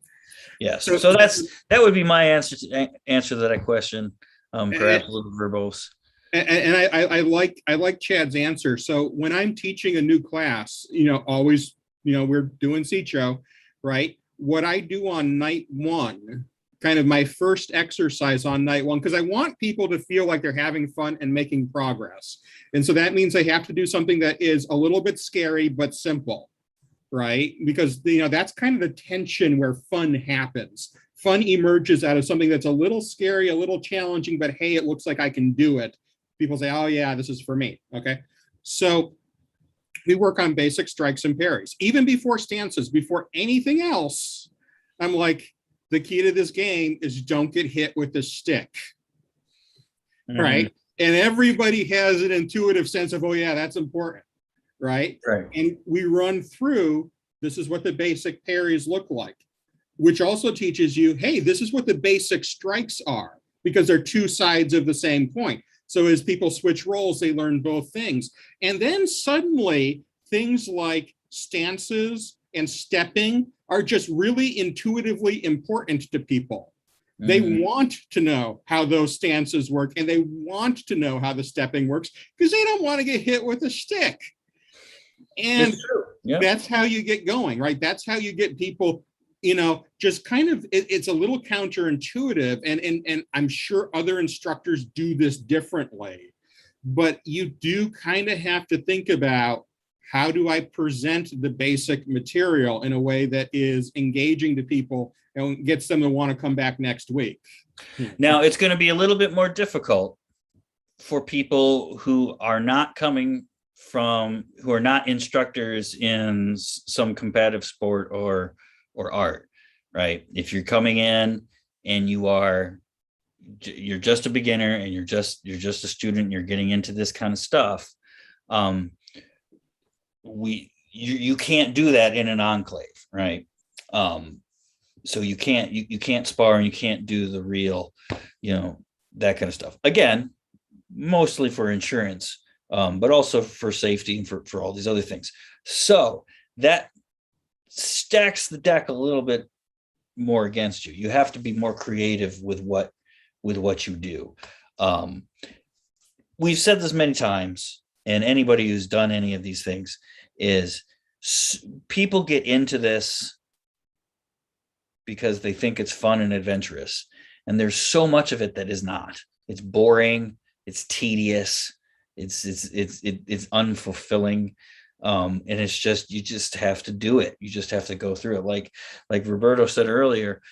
Yes. So that would be my answer to that question. Perhaps a little verbose. And I like Chad's answer. So when I'm teaching a new class, always, we're doing CHO, right? What I do on night one, kind of my first exercise on night one, because I want people to feel like they're having fun and making progress. And so that means they have to do something that is a little bit scary, but simple, right? Because, that's kind of the tension where fun happens. Fun emerges out of something that's a little scary, a little challenging, but hey, it looks like I can do it. People say, oh yeah, this is for me, okay? So we work on basic strikes and parries. Even before stances, before anything else, I'm like, the key to this game is don't get hit with the stick, right? And everybody has an intuitive sense of, oh yeah, that's important, right? Right. And we run through, this is what the basic parries look like, which also teaches you, hey, this is what the basic strikes are, because they're two sides of the same coin. So as people switch roles, they learn both things. And then suddenly things like stances and stepping are just really intuitively important to people. They want to know how those stances work, and they want to know how the stepping works, because they don't want to get hit with a stick. And that's how you get going, right? That's how you get people, just kind of, it's a little counterintuitive, and I'm sure other instructors do this differently, but you do kind of have to think about, how do I present the basic material in a way that is engaging to people and gets them to want to come back next week? Now, it's going to be a little bit more difficult for people who are not instructors in some competitive sport or art, right? If you're coming in and you're just a beginner and you're just a student, you're getting into this kind of stuff, you can't do that in an enclave, right? So you can't spar, and you can't do the real, that kind of stuff. Again, mostly for insurance, but also for safety and for all these other things. So that stacks the deck a little bit more against you. You have to be more creative with what you do. We've said this many times, and anybody who's done any of these things is people get into this because they think it's fun and adventurous, and there's so much of it that is not. It's boring, it's tedious, it's unfulfilling. And it's just, you just have to do it. You just have to go through it. Like Roberto said earlier,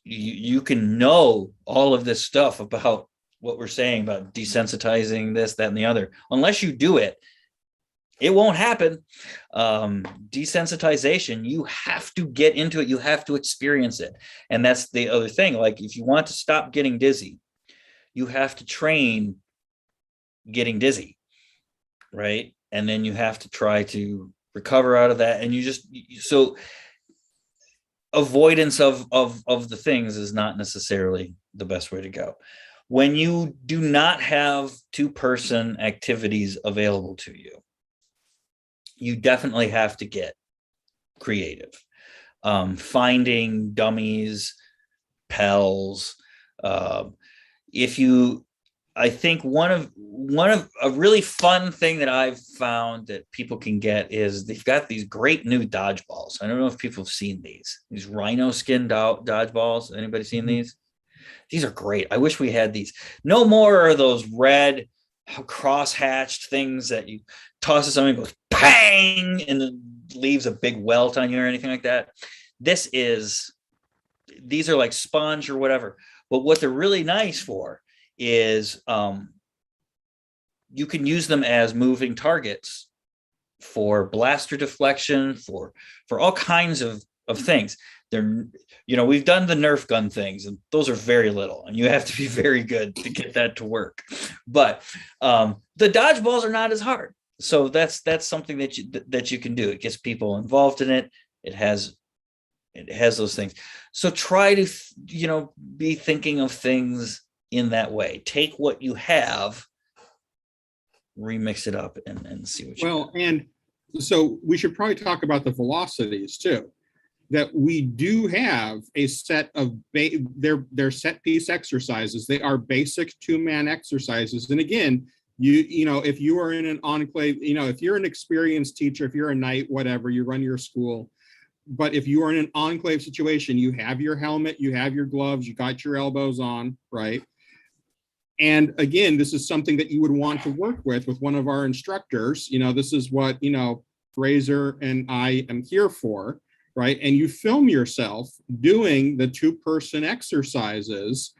you can know all of this stuff about what we're saying about desensitizing this, that, and the other. Unless you do it, it won't happen. Desensitization, you have to get into it. You have to experience it. And that's the other thing. Like, if you want to stop getting dizzy, you have to train getting dizzy, right? And then you have to try to recover out of that. And so avoidance of the things is not necessarily the best way to go. When you do not have two-person activities available to you, you definitely have to get creative. Finding dummies, pals. I think one of a really fun thing that I've found that people can get is they've got these great new dodgeballs. I don't know if people have seen these rhino skin dodgeballs. Anybody seen these? These are great. I wish we had these. No more are those red cross-hatched things that you toss at something, goes bang, and then leaves a big welt on you or anything like that. These are like sponge or whatever. But what they're really nice for is you can use them as moving targets for blaster deflection, for all kinds of things. They're, we've done the Nerf gun things, and those are very little, and you have to be very good to get that to work. But the dodgeballs are not as hard. So that's something that you can do. It gets people involved in it. It has those things. So try to, be thinking of things in that way. Take what you have, remix it up, and see what you Well, and so we should probably talk about the velocities too. That we do have a set of they're set piece exercises. They are basic 2-man exercises. And again, if you are in an enclave, if you're an experienced teacher, if you're a knight, whatever, you run your school. But if you are in an enclave situation, you have your helmet, you have your gloves, you got your elbows on, right? And again, this is something that you would want to work with one of our instructors. This is what, Razor and I am here for, right? And you film yourself doing the 2-person exercises.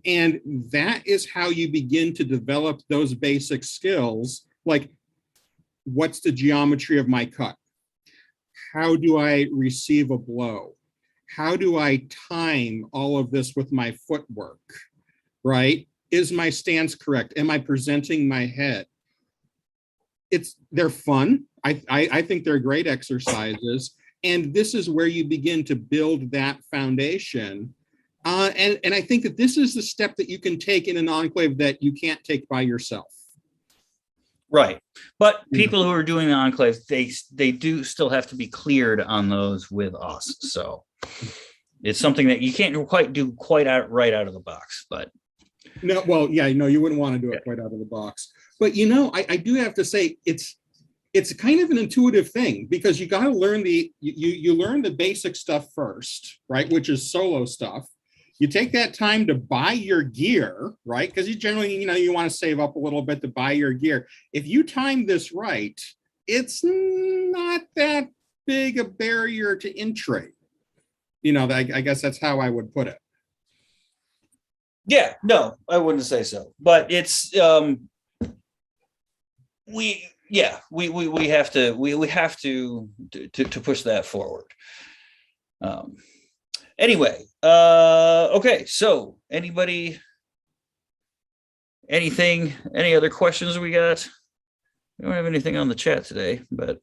And that is how you begin to develop those basic skills. Like, what's the geometry of my cut? How do I receive a blow? How do I time all of this with my footwork, right? Is my stance correct? Am I presenting my head? They're fun. I think they're great exercises. And this is where you begin to build that foundation. And I think that this is the step that you can take in an enclave that you can't take by yourself. Right. But people who are doing the enclaves, they do still have to be cleared on those with us. So it's something that you can't quite do right out of the box. But no, well, yeah, you wouldn't want to do it quite out of the box. But I do have to say it's kind of an intuitive thing, because you got to learn you learn the basic stuff first, right? Which is solo stuff. You take that time to buy your gear, right? Because you generally, you want to save up a little bit to buy your gear. If you time this right, it's not that big a barrier to entry. I guess that's how I would put it. Yeah, no, I wouldn't say so. But it's we have to push that forward. Anyway, okay, so any other questions we got? We don't have anything on the chat today, but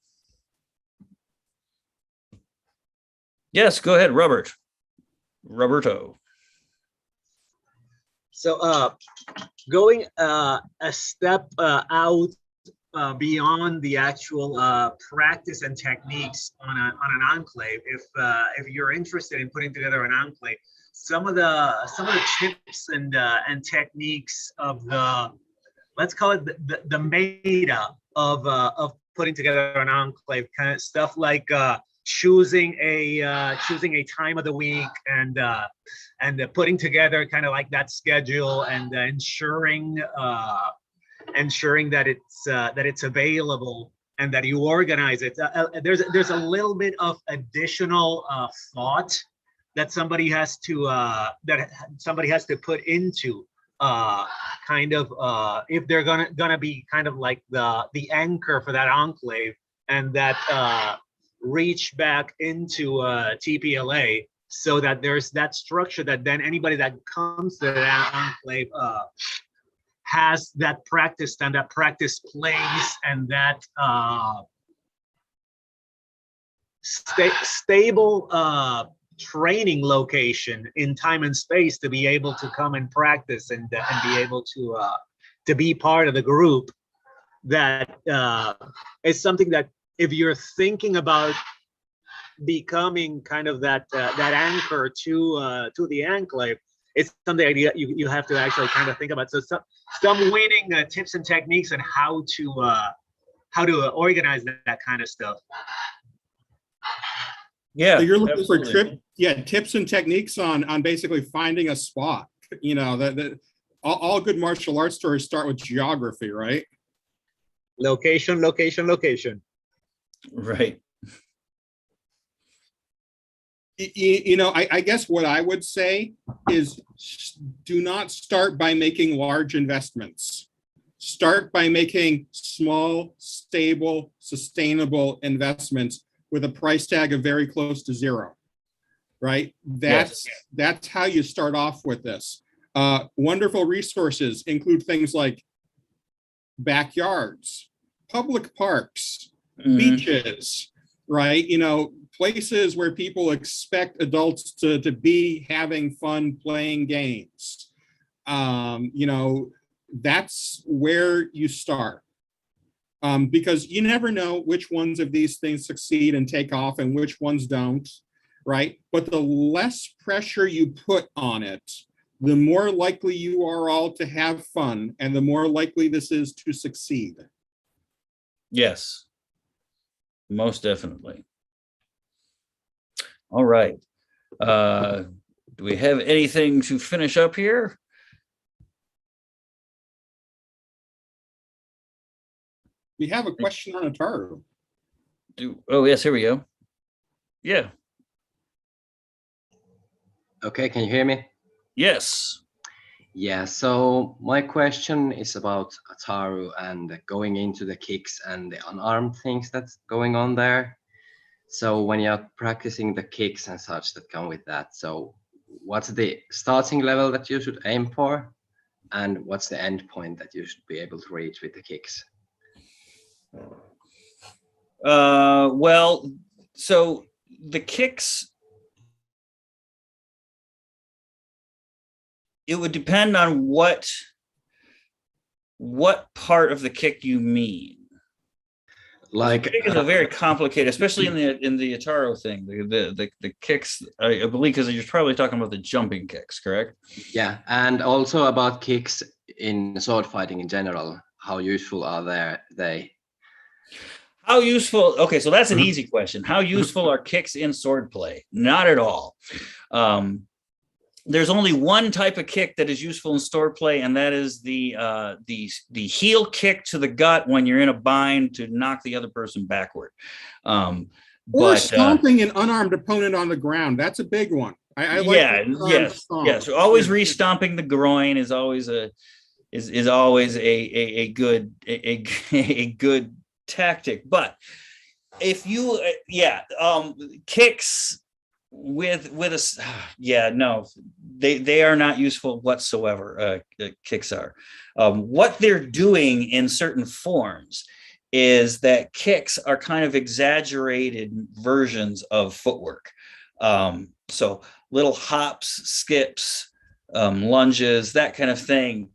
yes, go ahead, Roberto. So going a step out beyond the actual practice and techniques on an enclave, if you're interested in putting together an enclave, some of the tips and techniques of the, let's call it the meta of putting together an enclave, kind of stuff like choosing a time of the week and putting together kind of like that schedule and ensuring that it's available and that you organize it. There's a little bit of additional thought that somebody has to put into if they're gonna be kind of like the anchor for that enclave, and that reach back into TPLA, so that there's that structure that then anybody that comes to that enclave has that practice and that practice place and that stable training location in time and space to be able to come and practice and be able to be part of the group. That is something that, if you're thinking about becoming kind of that anchor to the enclave, it's something you have to actually kind of think about. So some winning tips and techniques on how to organize that kind of stuff. Yeah, so you're looking for tips and techniques on basically finding a spot. That all good martial arts stories start with geography, right? Location, location, location. Right. I guess what I would say is do not start by making large investments. Start by making small, stable, sustainable investments with a price tag of very close to zero, right? That's how you start off with this. Wonderful resources include things like backyards, public parks, beaches, right? Places where people expect adults to be having fun playing games. That's where you start. Because you never know which ones of these things succeed and take off and which ones don't, right? But the less pressure you put on it, the more likely you are all to have fun and the more likely this is to succeed. Yes, most definitely. All right. Do we have anything to finish up here? We have a question on Ataru. Oh, yes, here we go. Yeah. Okay, can you hear me? Yes. Yeah, so my question is about Ataru and going into the kicks and the unarmed things that's going on there. So when you're practicing the kicks and such that come with that, so what's the starting level that you should aim for? And what's the end point that you should be able to reach with the kicks? Well, so the kicks, it would depend on what part of the kick you mean. Like the kick is a very complicated, especially in the Ataro thing. The kicks, I believe, because you're probably talking about the jumping kicks, correct? yeah, and also about kicks in sword fighting in general. How useful are they? How useful? Okay, so that's an easy question. How useful are kicks in sword play? Not at all. There's only one type of kick that is useful in sword play, and that is the heel kick to the gut when you're in a bind to knock the other person backward. Or stomping an unarmed opponent on the ground. That's a big one. I like yes. So always re-stomping the groin is always a good tactic. But if you kicks with no, they are not useful whatsoever. Kicks are what they're doing in certain forms is that kicks are kind of exaggerated versions of footwork. So little hops, skips, lunges, that kind of thing.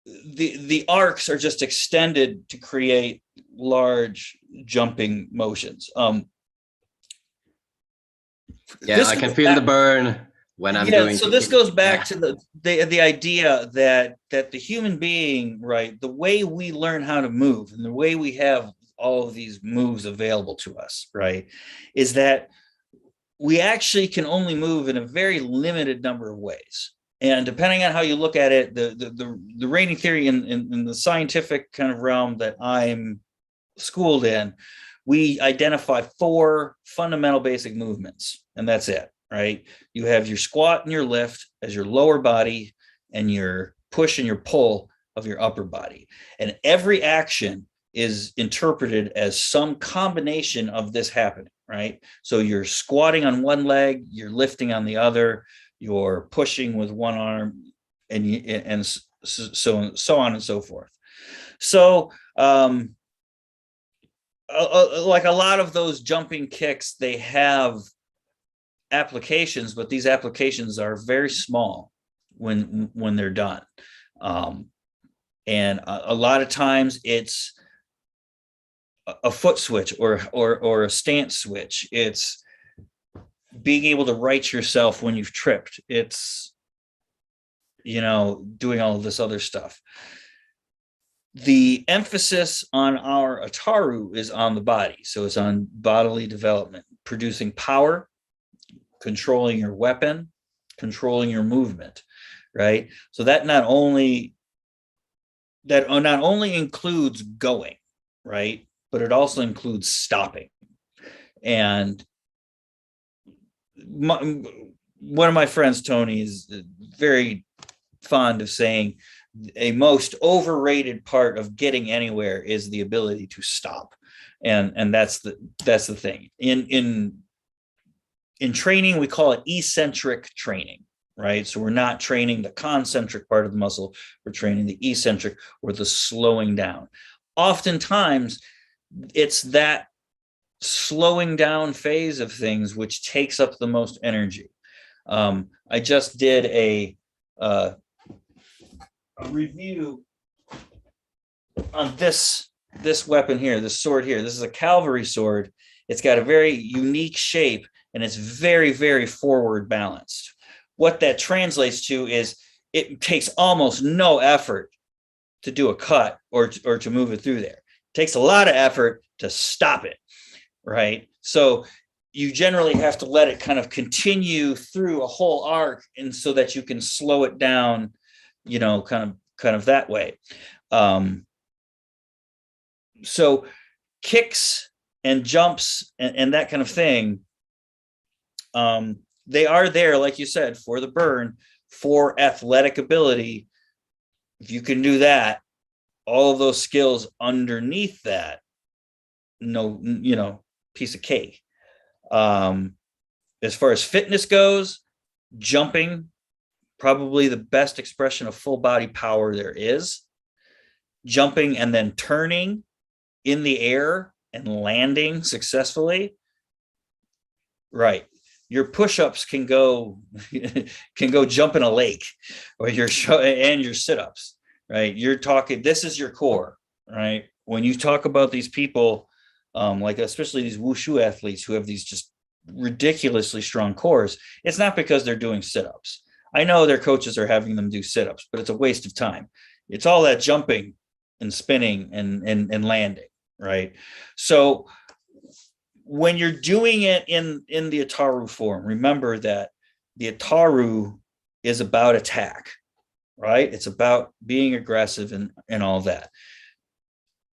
The arcs are just extended to create large jumping motions. I can feel the burn when I'm doing. So this goes back to the idea that the human being, right, the way we learn how to move and the way we have all of these moves available to us, right, is that we actually can only move in a very limited number of ways. And depending on how you look at it, the reigning theory in the scientific kind of realm that I'm schooled in, we identify 4 fundamental basic movements, and that's it, right? You have your squat and your lift as your lower body, and your push and your pull of your upper body. And every action is interpreted as some combination of this happening, right? So you're squatting on one leg, you're lifting on the other, you're pushing with one arm, and so on and so forth. So like a lot of those jumping kicks, they have applications, but these applications are very small when they're done. And a lot of times it's a foot switch or a stance switch. It's being able to right yourself when you've tripped. It's, doing all of this other stuff. The emphasis on our Ataru is on the body. So it's on bodily development, producing power, controlling your weapon, controlling your movement. right? So that not only includes going, right, but it also includes stopping. And one of my friends, Tony, is very fond of saying a most overrated part of getting anywhere is the ability to stop. And that's the thing. In training, we call it eccentric training, right? So we're not training the concentric part of the muscle, we're training the eccentric, or the slowing down. Oftentimes, it's that slowing down phase of things which takes up the most energy. I just did a review on this weapon here, this sword here. This is a Calvary sword. It's got a very unique shape, and it's very, very forward balanced. What that translates to is it takes almost no effort to do a cut or to move it through there. It takes a lot of effort to stop it, right? So you generally have to let it kind of continue through a whole arc, and so that you can slow it down, kind of that way. So kicks and jumps and that kind of thing, they are there, like you said, for the burn, for athletic ability. If you can do that, all of those skills underneath that, piece of cake. As far as fitness goes, jumping, probably the best expression of full body power there is. Jumping and then turning in the air and landing successfully. Right. Your push-ups can go jump in a lake, or your sit-ups, right? You're talking, this is your core, right? When you talk about these people, like especially these wushu athletes who have these just ridiculously strong cores, it's not because they're doing sit-ups. I know their coaches are having them do sit-ups, but it's a waste of time. It's all that jumping and spinning and landing, right? So when you're doing it in the Ataru form, remember that the Ataru is about attack, right? It's about being aggressive and all that.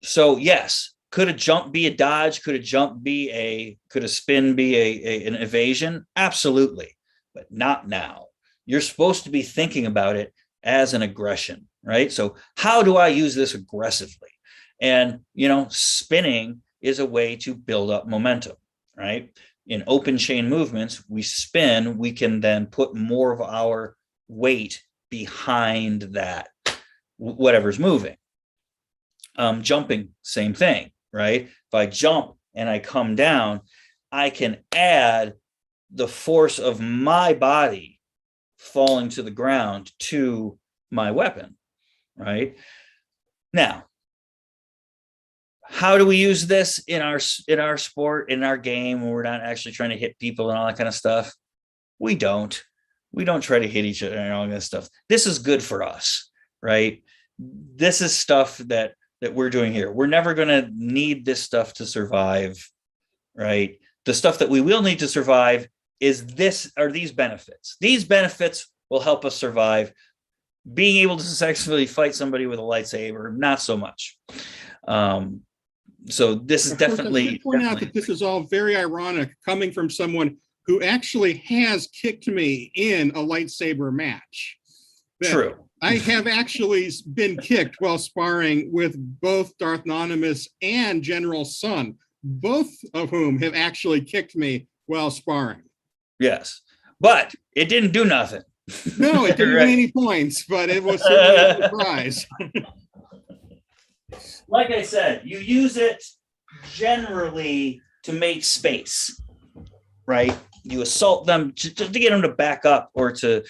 So yes, could a jump be a dodge? Could a spin be an evasion? Absolutely, but not now. You're supposed to be thinking about it as an aggression, right? So how do I use this aggressively? And, spinning is a way to build up momentum, right? In open chain movements, we spin, we can then put more of our weight behind that, whatever's moving. Jumping, same thing, right? If I jump and I come down, I can add the force of my body falling to the ground to my weapon, right? Now, how do we use this in our sport, in our game, when we're not actually trying to hit people and all that kind of stuff? We don't try to hit each other and all that stuff. This is good for us, right? This is stuff that we're doing here. We're never going to need this stuff to survive, right? The stuff that we will need to survive are these benefits. These benefits will help us survive. Being able to successfully fight somebody with a lightsaber, not so much. So this is definitely. Point out that this is all very ironic, coming from someone who actually has kicked me in a lightsaber match. True. I have actually been kicked while sparring with both Darth Anonymous and General Sun, both of whom have actually kicked me while sparring. Yes, but it didn't do nothing. No, it didn't win any points, but it was certainly a surprise. Like I said, you use it generally to make space, right? You assault them to get them to back up or to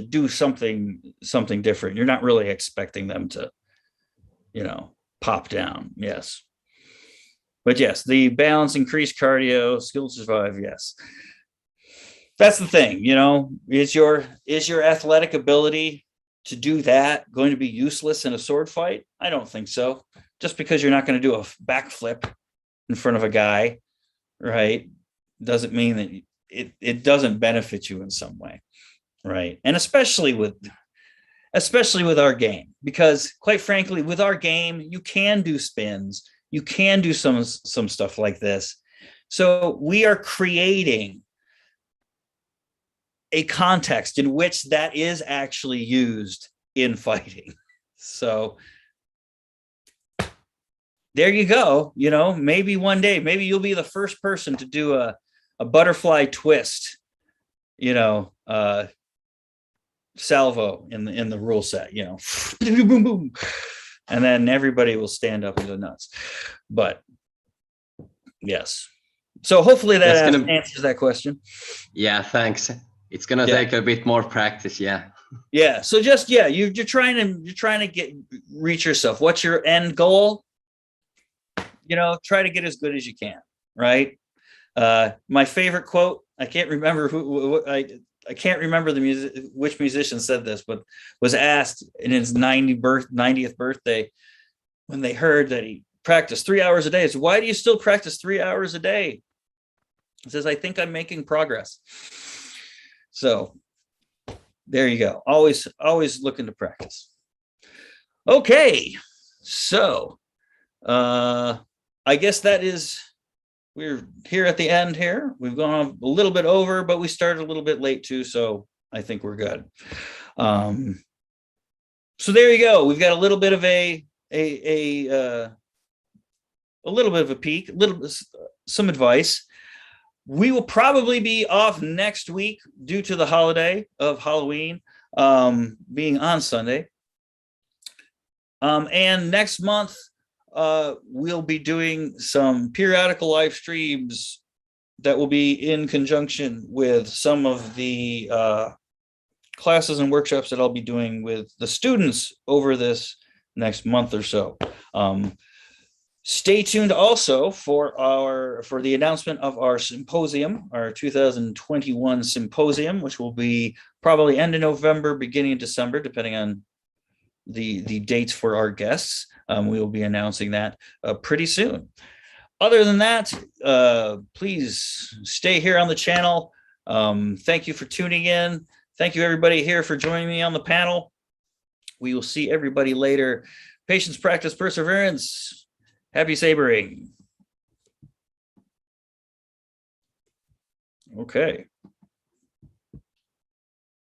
do something different. You're not really expecting them to, pop down. Yes. But yes, the balance, increased cardio, skill to survive. Yes. That's the thing, is your athletic ability to do that going to be useless in a sword fight? I don't think so. Just because you're not going to do a backflip in front of a guy, right, doesn't mean that it doesn't benefit you in some way, right? And especially with especially with our game, because quite frankly, with our game, you can do spins, you can do some stuff like this. So we are creating a context in which that is actually used in fighting. So there you go. You know, maybe one day, maybe you'll be the first person to do a butterfly twist, you know, salvo in the rule set, you know, boom, boom, and then everybody will stand up and go nuts. But yes, so hopefully that answers that question. Yeah, thanks. It's gonna take a bit more practice. Yeah. So just you're trying to reach yourself. What's your end goal? You know, try to get as good as you can, right? My favorite quote, I can't remember I can't remember which musician said this, but was asked in his 90th birthday when they heard that he practiced 3 hours a day. So why do you still practice 3 hours a day? He says, I think I'm making progress. So there you go. Always looking to practice. Okay. So I guess we're here at the end here. We've gone a little bit over, but we started a little bit late too. So I think we're good. So there you go. We've got a little bit of a little bit of a peek, some advice. We will probably be off next week due to the holiday of Halloween being on Sunday. And next month, we'll be doing some periodical live streams that will be in conjunction with some of the classes and workshops that I'll be doing with the students over this next month or so. Stay tuned also for the announcement of our symposium, our 2021 symposium, which will be probably end of November, beginning of December, depending on the dates for our guests. We will be announcing that pretty soon. Other than that, please stay here on the channel. Thank you for tuning in. Thank you everybody here for joining me on the panel. We will see everybody later. Patience, practice, perseverance. Happy sabering. Okay.